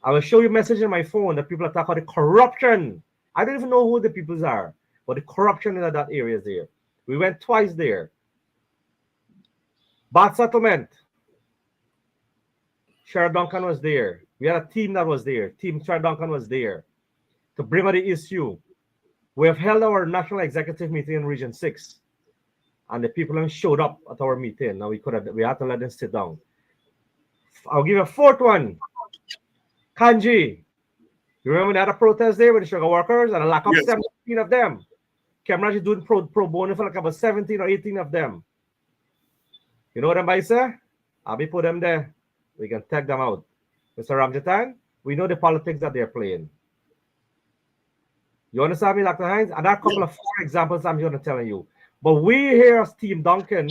I will show you a message in my phone that people are talking about the corruption. I don't even know who the peoples are, but the corruption in that area is there. We went twice there. Bath Settlement. Sharon Duncan was there. We had a team that was there. Team Sharon Duncan was there to bring on the issue. We have held our national executive meeting in Region 6, and the people showed up at our meeting. Now we had to let them sit down. I'll give you a 4th one. Kanji. You remember they had a protest there with the sugar workers and a lack of 17 of them. Cameron is doing pro bono for like about 17 or 18 of them. You know what I say? I'll be put them there. We can take them out. Mr. Ramjatan, we know the politics that they're playing. You understand me, Dr. Hinds? And that couple of 4 examples I'm going to tell you. But we here as Team Duncan,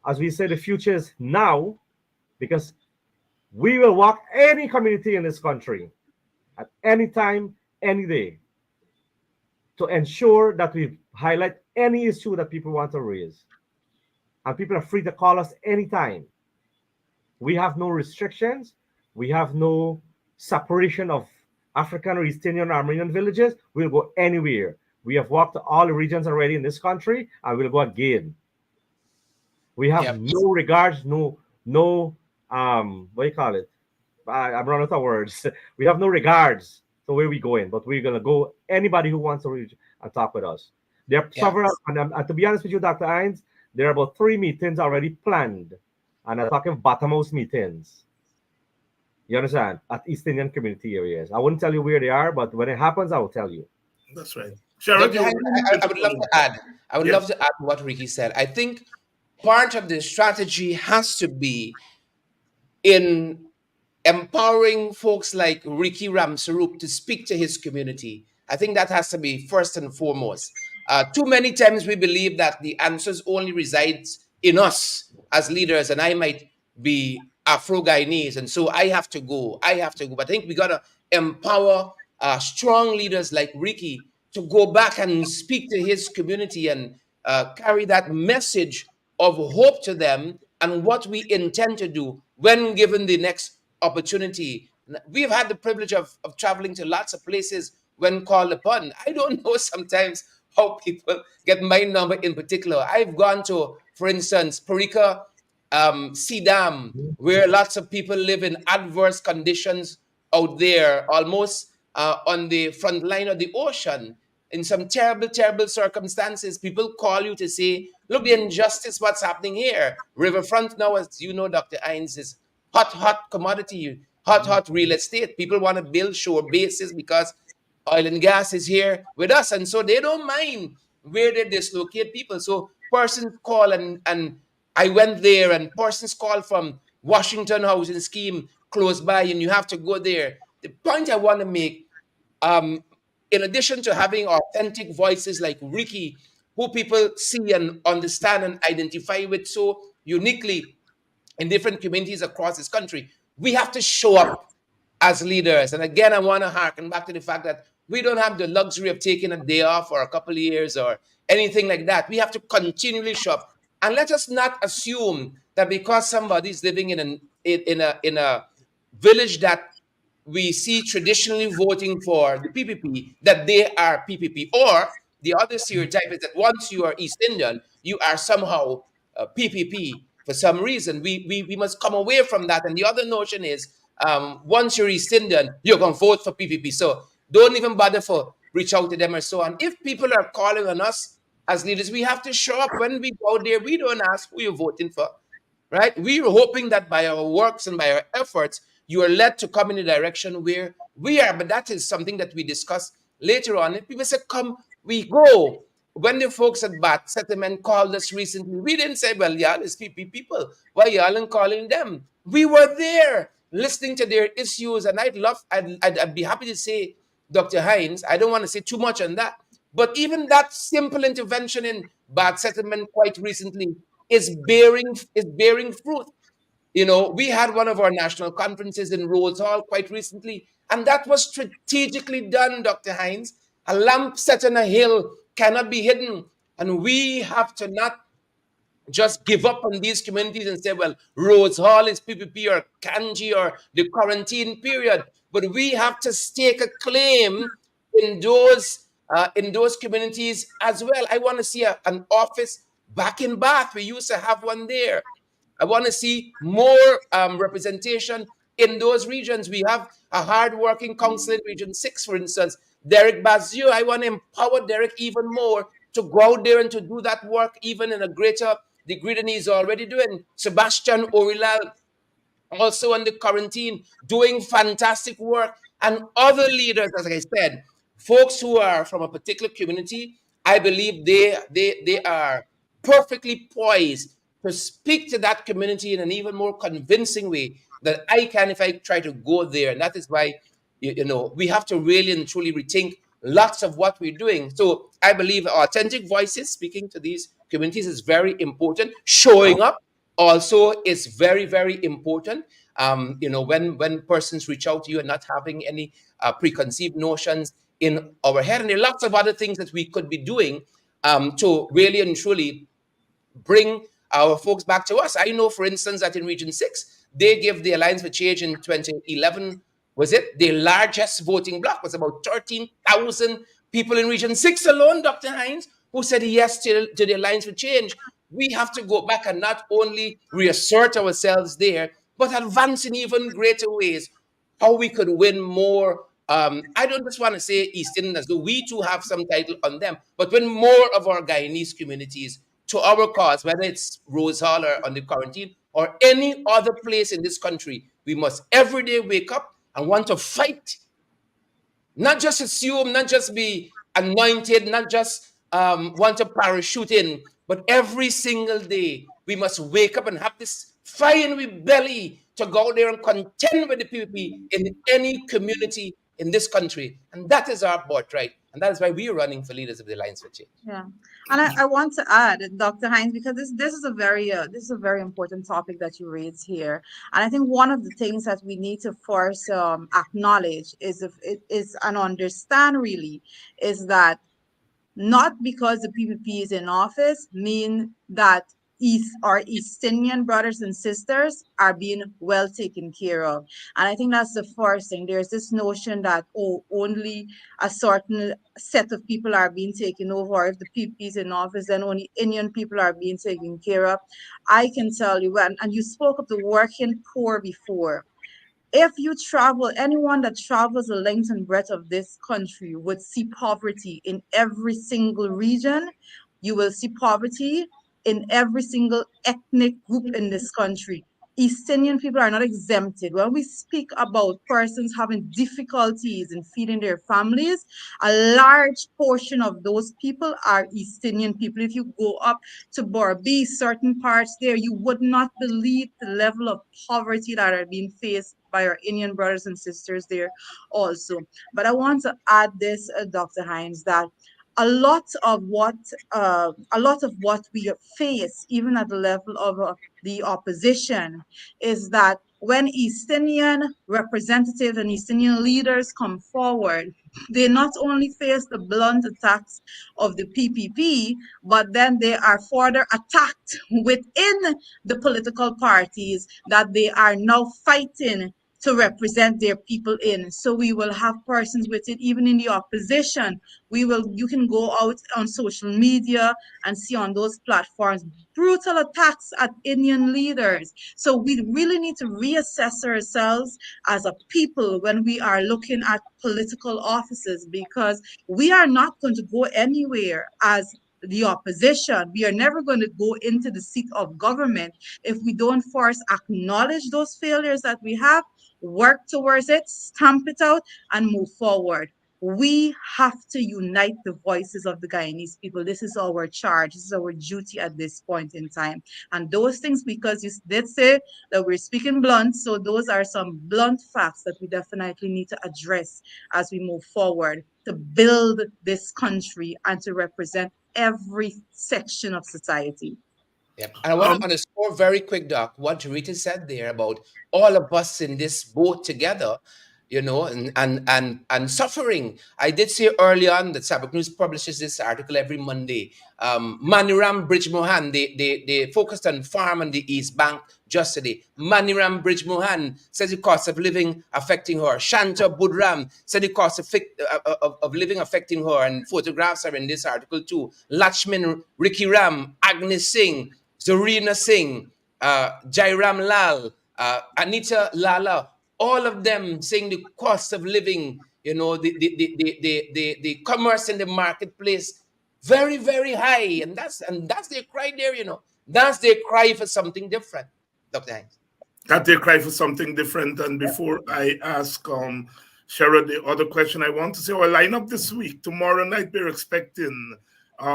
as we say, the future is now, because we will walk any community in this country at any time, any day, to ensure that we highlight any issue that people want to raise. And people are free to call us anytime. We have no restrictions. We have no separation of African or East Indian or Armenian villages. We'll go anywhere. We have walked to all the regions already in this country, and we'll go again. We have no regards, no, what do you call it? I'm running out of words. We have no regards to where we're going, but we're going to go anybody who wants to reach and talk with us. There are several, and to be honest with you, Dr. Hinds, there are about 3 meetings already planned, and I'm talking bottom-house meetings. You understand? At East Indian community areas. I wouldn't tell you where they are, but when it happens, I will tell you. That's right. Sharon, Dr. you Hines, I would love to add. I would love yes. to add to what Ricky said. I think part of the strategy has to be in empowering folks like Ricky Ramsarup to speak to his community. I think that has to be first and foremost. Too many times we believe that the answers only resides in us as leaders, and I might be Afro Guyanese, and so I have to go. I have to go. But I think we gotta empower strong leaders like Ricky to go back and speak to his community and carry that message of hope to them and what we intend to do when given the next opportunity. We've had the privilege of traveling to lots of places when called upon. I don't know sometimes how people get my number in particular. I've gone to, for instance, Parika, Sidam, where lots of people live in adverse conditions out there, almost on the front line of the ocean. In some terrible, terrible circumstances, people call you to say, look, the injustice, what's happening here. Riverfront now, as you know, Dr. Hinds, is hot, hot commodity, hot, hot real estate. People want to build shore bases because oil and gas is here with us. And so they don't mind where they dislocate people. So persons call and I went there, and persons call from Washington Housing Scheme close by, and you have to go there. The point I want to make, um, in addition to having authentic voices like Ricky, who people see and understand and identify with so uniquely in different communities across this country, we have to show up as leaders. And again, I want to harken back to the fact that we don't have the luxury of taking a day off or a couple of years or anything like that. We have to continually show up. And let us not assume that because somebody's living in a village that we see traditionally voting for the PPP, that they are PPP. Or the other stereotype is that once you are East Indian, you are somehow PPP for some reason. We must come away from that. And the other notion is once you're East Indian, you're going to vote for PPP. So don't even bother for reach out to them or so on. If people are calling on us as leaders, we have to show up. When we go there, we don't ask who you're voting for, right? We're hoping that by our works and by our efforts, you are led to come in the direction where we are. But that is something that we discuss later on. If people say, come, we go. When the folks at Bat Settlement called us recently, we didn't say, well, y'all is PP people. Why y'all ain't calling them? We were there listening to their issues. And I'd be happy to say, Dr. Hinds, I don't want to say too much on that. But even that simple intervention in Bat Settlement quite recently is bearing fruit. We had one of our national conferences in Rhodes Hall quite recently, and that was strategically done, Dr. Hinds. A lamp set on a hill cannot be hidden, and we have to not just give up on these communities and say, well, Rhodes Hall is PPP or Kanji or the quarantine period. But we have to stake a claim in those communities as well. I want to see an office back in Bath. We used to have one there. I want to see more representation in those regions. We have a hard-working council in Region 6, for instance. Derek Bazio, I want to empower Derek even more to go out there and to do that work even in a greater degree than he's already doing. Sebastian Orilal, also on the quarantine, doing fantastic work, and other leaders, as I said, folks who are from a particular community. I believe they are perfectly poised to speak to that community in an even more convincing way that I can if I try to go there. And that is why we have to really and truly rethink lots of what we're doing. So I believe authentic voices speaking to these communities is very important. Showing up also is very, very important. When persons reach out to you and not having any preconceived notions in our head, and there are lots of other things that we could be doing to really and truly bring our folks back to us. I know, for instance, that in Region 6, they give the Alliance for Change in 2011, was it? The largest voting bloc was about 13,000 people in Region 6 alone, Dr. Hinds, who said yes to the Alliance for Change. We have to go back and not only reassert ourselves there, but advance in even greater ways how we could win more. I don't just want to say East Indian as though we too have some title on them, but win more of our Guyanese communities to our cause, whether it's Rose Hall or on the quarantine or any other place in this country. We must every day wake up and want to fight, not just assume, not just be anointed, not just want to parachute in, but every single day we must wake up and have this fire in our belly to go out there and contend with the people in any community in this country. And that is our birthright. And that is why we are running for Leaders of the Alliance for Change. Yeah, and I want to add, Dr. Hinds, because this is a very important topic that you raise here, and I think one of the things that we need to first acknowledge is if it is and understand really is that not because the PPP is in office mean that East Indian brothers and sisters are being well taken care of. And I think that's the first thing. There's this notion that, oh, only a certain set of people are being taken over, or if the PPP is in office, then only Indian people are being taken care of. I can tell you, and you spoke of the working poor before. If you travel, anyone that travels the length and breadth of this country would see poverty in every single region. You will see poverty in every single ethnic group in this country. East Indian people are not exempted. When we speak about persons having difficulties in feeding their families, a large portion of those people are East Indian people. If you go up to Borby, certain parts there, you would not believe the level of poverty that are being faced by our Indian brothers and sisters there also. But I want to add this, Dr. Hinds, that a lot of what we face, even at the level of the opposition, is that when East Indian representatives and East Indian leaders come forward, they not only face the blunt attacks of the PPP, but then they are further attacked within the political parties that they are now fighting to represent their people in. So we will have persons with it, even in the opposition. You can go out on social media and see on those platforms brutal attacks at Indian leaders. So we really need to reassess ourselves as a people when we are looking at political offices, because we are not going to go anywhere as the opposition. We are never going to go into the seat of government if we don't first acknowledge those failures that we have, work towards it, stamp it out, and move forward. We have to unite the voices of the Guyanese people. This is our charge. This is our duty at this point in time. And those things, because you did say that we're speaking blunt, so those are some blunt facts that we definitely need to address as we move forward to build this country and to represent every section of society. Yep. And I want to underscore very quick, Doc, what Rita said there about all of us in this boat together, and suffering. I did say early on that Sabbath News publishes this article every Monday. Maniram Bridge-Mohan, they focused on farm on the East Bank just today. Maniram Bridge-Mohan says the cost of living affecting her. Shanta Budram said the cost of living affecting her, and photographs are in this article too. Lachman Ricky Ram, Agnes Singh, Zarina Singh, Jairam Lal, Anita Lala, all of them saying the cost of living, the commerce in the marketplace, very, very high. And that's their cry there, That's their cry for something different, Dr. Hinds. That they cry for something different. And before I ask Shara the other question, I want to say our lineup this week. Tomorrow night we're expecting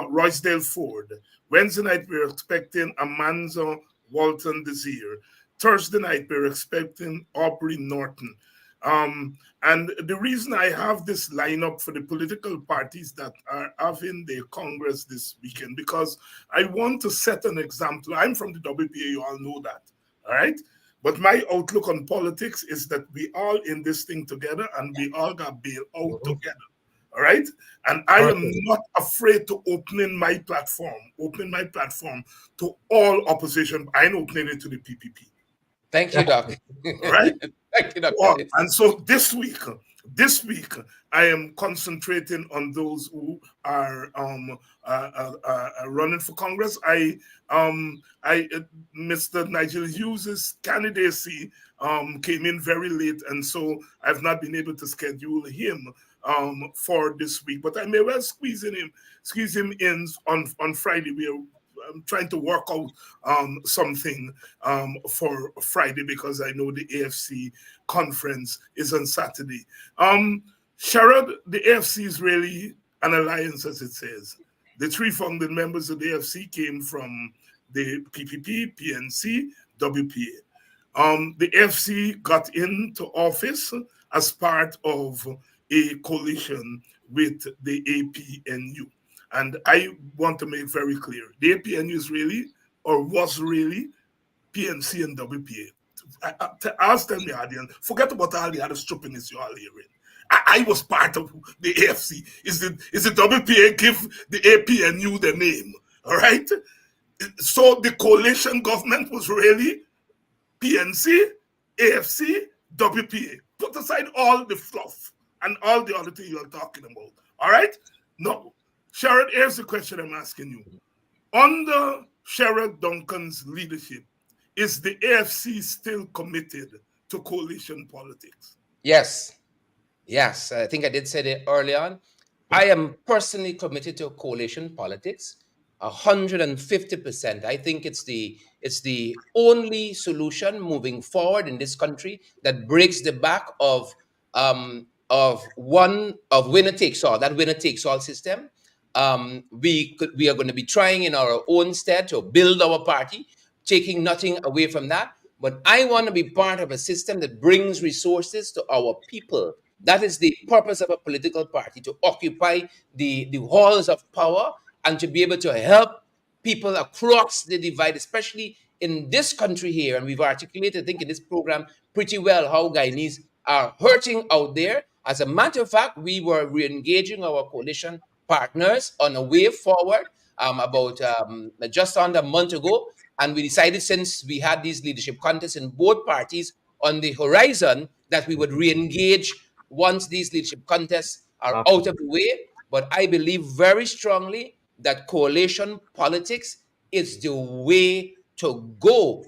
Roysdale Ford. Wednesday night we're expecting Amanzo Walton Desir. Thursday night we're expecting Aubrey Norton. And the reason I have this lineup for the political parties that are having their Congress this weekend, because I want to set an example. I'm from the WPA, you all know that, all right? But my outlook on politics is that we all in this thing together and we all got bailed out together. All right. And I am not afraid to open my platform to all opposition. I'm opening it to the PPP. Thank you, Doc. All right. Thank you, Doc. And so this week, I am concentrating on those who are running for Congress. Mr. Nigel Hughes's candidacy came in very late, and so I've not been able to schedule him for this week. But I may well squeeze him in on Friday. I'm trying to work out something for Friday, because I know the AFC conference is on Saturday. Sherrod, the AFC is really an alliance, as it says. The three founding members of the AFC came from the PPP, PNC, WPA. The AFC got into office as part of a coalition with the APNU. And I want to make very clear, the APNU is really, or was really, PNC and WPA. I'll tell the audience, forget about all the other stupidness you all hearing. I was part of the AFC. Is the WPA give the APNU the name? All right? So the coalition government was really PNC, AFC, WPA. Put aside all the fluff and all the other things you're talking about. All right? No. Sherrod, here's the question I'm asking you. Under Sherrod Duncan's leadership, is the AFC still committed to coalition politics? Yes. Yes, I think I did say it early on. I am personally committed to coalition politics, 150%. I think it's the only solution moving forward in this country that breaks the back of winner takes all, that winner takes all system. We are going to be trying in our own stead to build our party, taking nothing away from that. But I want to be part of a system that brings resources to our people. That is the purpose of a political party, to occupy the halls of power and to be able to help people across the divide, especially in this country here. And we've articulated, I think, in this program pretty well how Guyanese are hurting out there. As a matter of fact, we were re-engaging our coalition partners on a way forward about just under a month ago. And we decided, since we had these leadership contests in both parties on the horizon, that we would re-engage once these leadership contests are out of the way. But I believe very strongly that coalition politics is the way to go.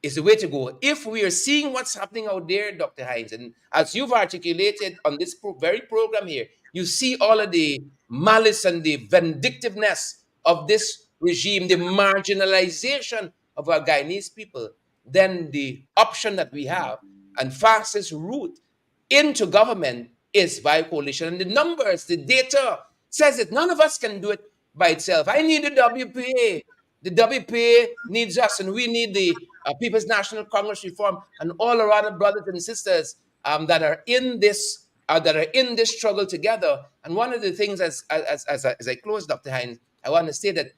Is the way to go. If we are seeing what's happening out there, Dr. Hinds, and as you've articulated on this very program here, you see all of the malice and the vindictiveness of this regime, the marginalization of our Guyanese people, then the option that we have and fastest route into government is by coalition. And the numbers, the data says that none of us can do it by itself. I need the WPA. The WPA needs us, and we need the People's National Congress reform and all our other brothers and sisters that are in this struggle together. And one of the things, as I close, Dr. Hinds, I want to say that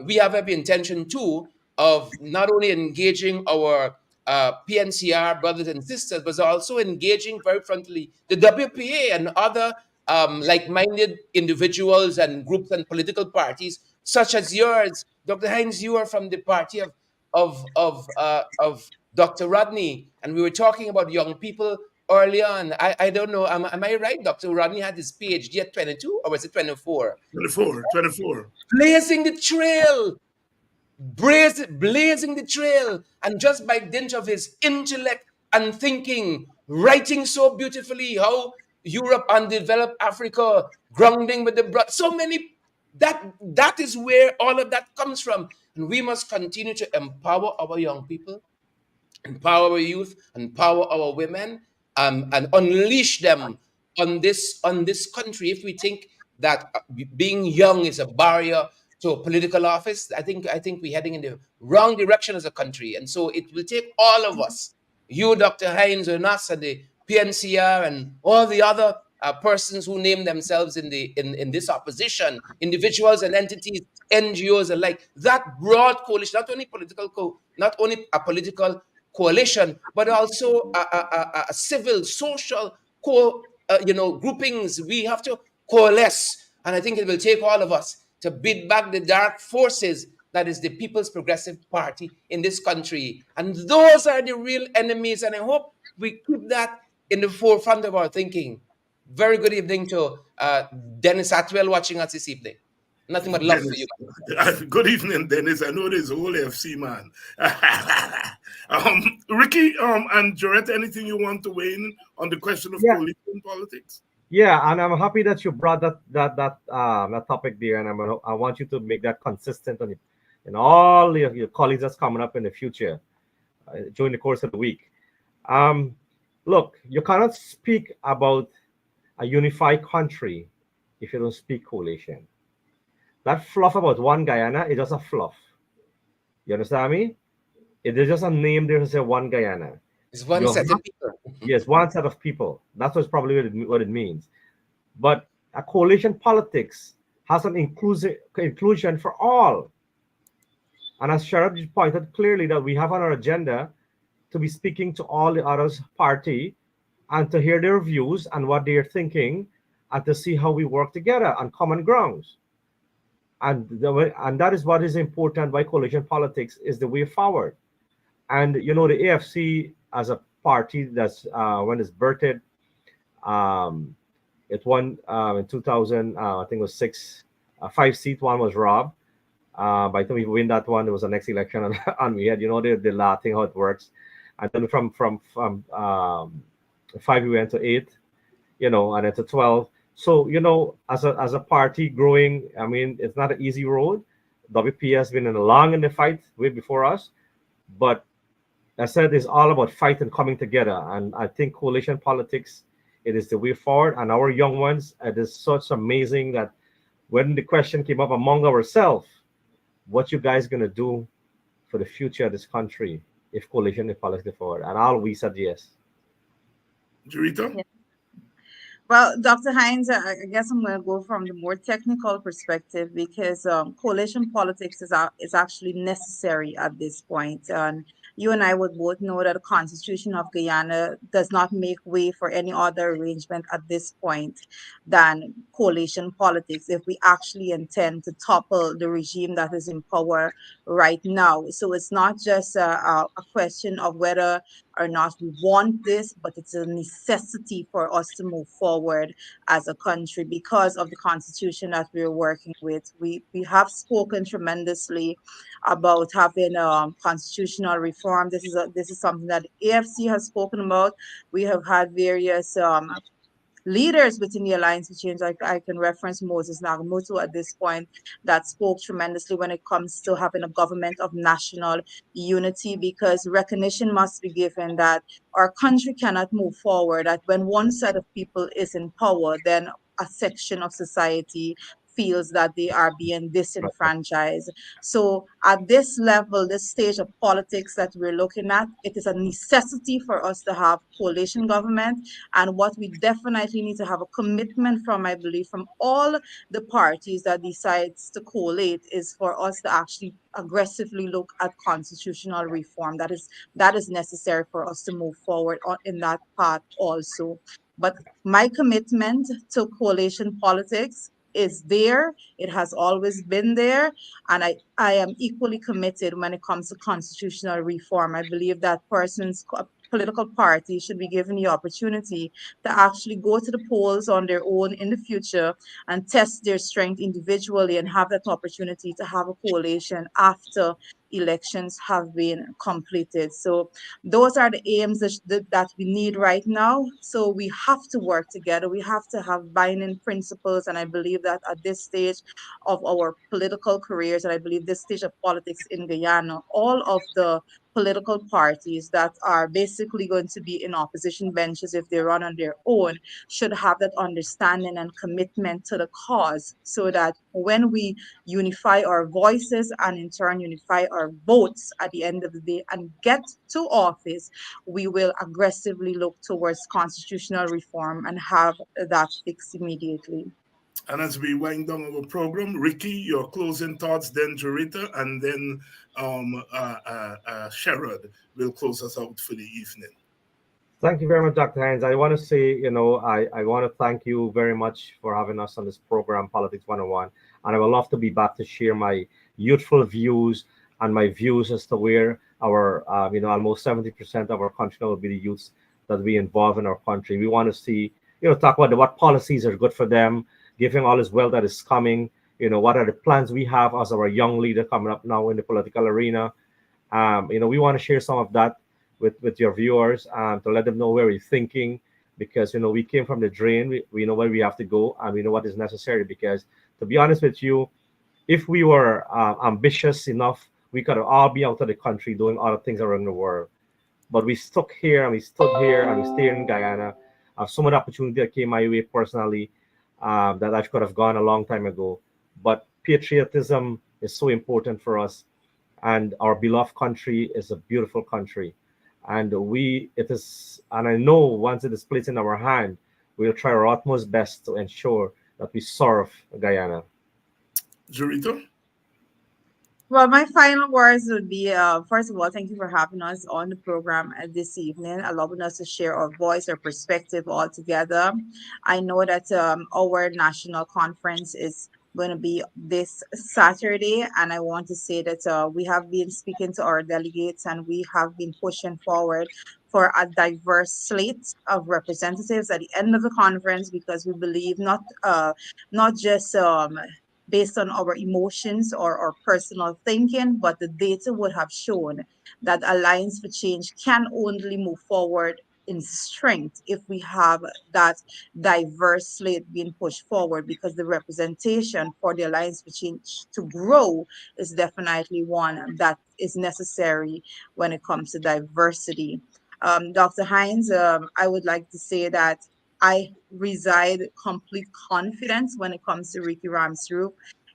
we have every intention too of not only engaging our PNCR brothers and sisters, but also engaging very frontally the WPA and other like-minded individuals and groups and political parties such as yours. Dr. Hinds, you are from the party of Dr. Rodney, and we were talking about young people early on. I don't know, am I right? Dr. Rodney had his PhD at 22, or was it 24? 24. Blazing the trail. Blazing the trail, and just by dint of his intellect and thinking, writing so beautifully how Europe undeveloped Africa, grounding with the blood, so many, that is where all of that comes from. And we must continue to empower our young people, empower our youth, empower our women, and unleash them on this country. If we think that being young is a barrier to political office, I think we're heading in the wrong direction as a country. And so it will take all of us, you, Dr. Hinds, and us, and the PNCR, and all the other persons who name themselves in this opposition, individuals and entities, NGOs alike, that broad coalition, not only a political coalition, but also a civil, social groupings. We have to coalesce, and I think it will take all of us to beat back the dark forces that is the People's Progressive Party in this country. And those are the real enemies, and I hope we keep that in the forefront of our thinking. Very good evening to Dennis Atwell watching us this evening. Nothing but love Dennis, for you. Good evening, Dennis. I know there's a whole FC man. Ricky and Jorette, anything you want to weigh in on the question of coalition politics? Yeah, and I'm happy that you brought that topic there, and I want you to make that consistent on and all your colleagues that's coming up in the future during the course of the week. Um, Look, you cannot speak about a unified country if you don't speak coalition. That fluff about one Guyana is just a fluff. You understand me? It is just a name there to say one Guyana. It's one You have set of people. yes, one set of people. That's what's probably what it means. But a coalition politics has an inclusion for all. And as Sharad pointed clearly that we have on our agenda to be speaking to all the others party and to hear their views and what they are thinking and to see how we work together on common grounds. And that is what is important. Why coalition politics is the way forward. And the AFC as a party that's when it's birthed, um, it won in 2000. I think it was six, 5 seat. One was robbed. By the time we win that one, there was the next election, and we had the law thing how it works, and then from 5 we went to 8, and then to 12. So as a party growing, I mean, it's not an easy road. WP has been long in the fight way before us, but I said it's all about fight and coming together. And I think coalition politics, it is the way forward. And our young ones, it is such amazing that when the question came up among ourselves, what you guys gonna do for the future of this country if coalition is politics forward? And all we said yes. Jurita? Well, Dr. Hinds, I guess I'm going to go from the more technical perspective because coalition politics is actually necessary at this point. And you and I would both know that the Constitution of Guyana does not make way for any other arrangement at this point than coalition politics if we actually intend to topple the regime that is in power right now. So it's not just a question of whether or not we want this, but it's a necessity for us to move forward as a country because of the constitution that we're working with. We have spoken tremendously about having constitutional reform. This is something that the AFC has spoken about. We have had various leaders within the Alliance for Change. I can reference Moses Nagamoto at this point that spoke tremendously when it comes to having a government of national unity because recognition must be given that our country cannot move forward, that when one set of people is in power, then a section of society feels that they are being disenfranchised. So at this level, this stage of politics that we're looking at, it is a necessity for us to have coalition government. And what we definitely need to have a commitment from, I believe, from all the parties that decides to collate is for us to actually aggressively look at constitutional reform. That is necessary for us to move forward in that path also. But my commitment to coalition politics is there. It has always been there. And I am equally committed when it comes to constitutional reform. I believe that political party should be given the opportunity to actually go to the polls on their own in the future and test their strength individually and have that opportunity to have a coalition after elections have been completed. So those are the aims that we need right now. So we have to work together. We have to have binding principles. And I believe that at this stage of our political careers, and I believe this stage of politics in Guyana, all of the political parties that are basically going to be in opposition benches if they run on their own should have that understanding and commitment to the cause so that when we unify our voices and in turn unify our votes at the end of the day and get to office, we will aggressively look towards constitutional reform and have that fixed immediately. And as we wind down our program, Ricky, your closing thoughts, then Jurita, and then Sherrod will close us out for the evening. Thank you very much, Dr. Hines. I want to say, I want to thank you very much for having us on this program, Politics 101. And I would love to be back to share my youthful views and my views as to where our, almost 70% of our country now will be the youths that we involve in our country. We want to see, talk about what policies are good for them, giving all this wealth that is coming, what are the plans we have as our young leader coming up now in the political arena. We want to share some of that with your viewers to let them know where we're thinking because we came from the drain. We know where we have to go and we know what is necessary because to be honest with you, if we were ambitious enough, we could all be out of the country doing other things around the world. But we stuck here and we stood here and we stayed in Guyana. Some of the opportunity that came my way personally that I could have gone a long time ago. But patriotism is so important for us, and our beloved country is a beautiful country. And it is, and I know once it is placed in our hand, we'll try our utmost best to ensure that we serve Guyana. Jarito? Well, my final words would be first of all, thank you for having us on the program this evening, allowing us to share our voice, our perspective all together. I know that our national conference is going to be this Saturday, and I want to say that we have been speaking to our delegates and we have been pushing forward for a diverse slate of representatives at the end of the conference because we believe not just based on our emotions or our personal thinking, but the data would have shown that Alliance for Change can only move forward in strength if we have that diverse slate being pushed forward, because the representation for the Alliance for Change to grow is definitely one that is necessary when it comes to diversity. Dr. Hinds, I would like to say that I reside complete confidence when it comes to Ricky Ramsroof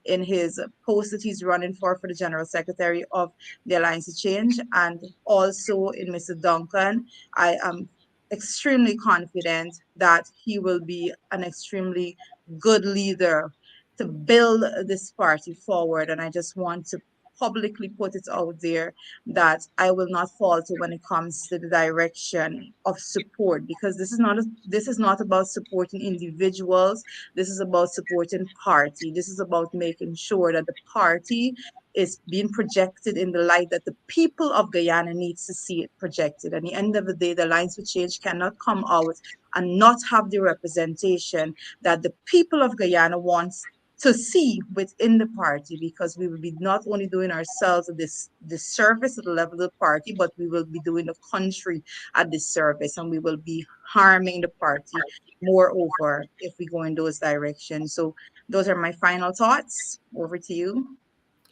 in his post that he's running for the General Secretary of the Alliance of Change, and also in Mr. Duncan. I am extremely confident that he will be an extremely good leader to build this party forward. And I just want to publicly put it out there that I will not falter when it comes to the direction of support, because this is not about supporting individuals. This is about supporting party. This is about making sure that the party is being projected in the light that the people of Guyana needs to see it projected. At the end of the day, the Alliance for Change cannot come out and not have the representation that the people of Guyana wants to see within the party, because we will be not only doing ourselves this service at the level of the party, but we will be doing the country a disservice, and we will be harming the party moreover if we go in those directions. So those are my final thoughts. Over to you.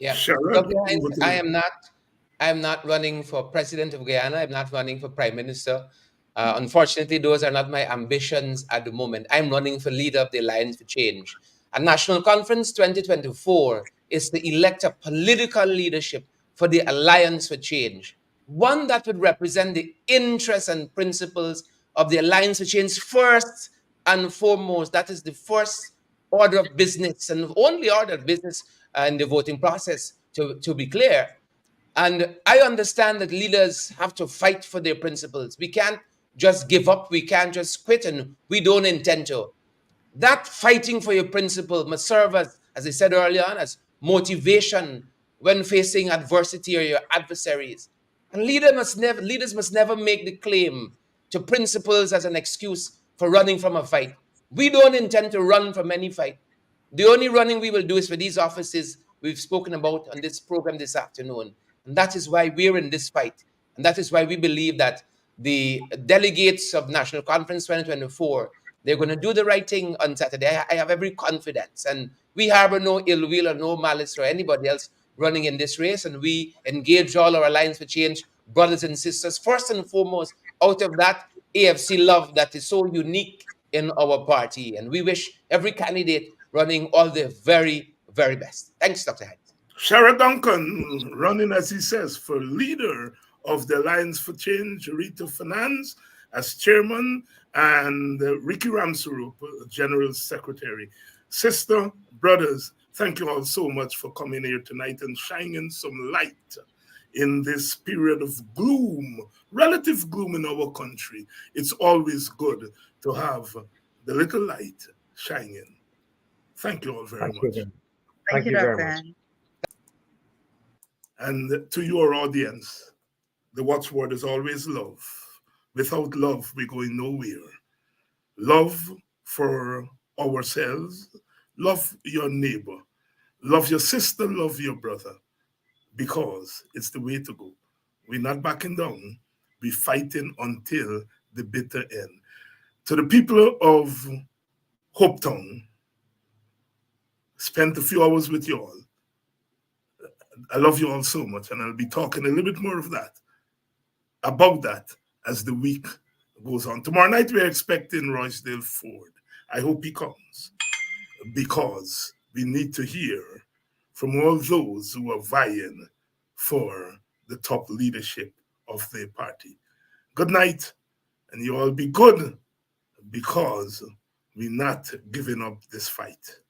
Yeah. Sherrod, Dr. Hines, over to you. I am not running for president of Guyana. I'm not running for prime minister. Unfortunately, those are not my ambitions at the moment. I'm running for leader of the Alliance for Change. A National Conference 2024 is to elect a political leadership for the Alliance for Change, one that would represent the interests and principles of the Alliance for Change first and foremost. That is the first order of business and only order of business in the voting process, to be clear. And I understand that leaders have to fight for their principles. We can't just give up. We can't just quit, and we don't intend to. That fighting for your principle must serve as I said earlier on, as motivation when facing adversity or your adversaries. And leaders must never make the claim to principles as an excuse for running from a fight. We don't intend to run from any fight. The only running we will do is for these offices we've spoken about on this program this afternoon. And that is why we're in this fight. And that is why we believe that the delegates of National Conference 2024, they're going to do the right thing on Saturday. I have every confidence. And we harbor no ill will or no malice for anybody else running in this race. And we engage all our Alliance for Change brothers and sisters, first and foremost, out of that AFC love that is so unique in our party. And we wish every candidate running all the very, very best. Thanks, Dr. Hyde. Sherrod Duncan, running, as he says, for leader of the Alliance for Change, Rita Finance as chairman, and Ricky Ramsarup, general secretary. Sister, brothers, thank you all so much for coming here tonight and shining some light in this period of gloom, relative gloom in our country. It's always good to have the little light shining. Thank you all very Thank you. much. Thank Thank you, you very Dr. much. Hand. And to your audience, the watchword is always love. Without love, we're going nowhere. Love for ourselves, love your neighbor, love your sister, love your brother, because it's the way to go. We're not backing down, we're fighting until the bitter end. To the people of Hope Town, spent a few hours with you all. I love you all so much, and I'll be talking a little bit more of that, about that, as the week goes on. Tomorrow night, we're expecting Roysdale Ford. I hope he comes, because we need to hear from all those who are vying for the top leadership of their party. Good night, and you all be good, because we're not giving up this fight.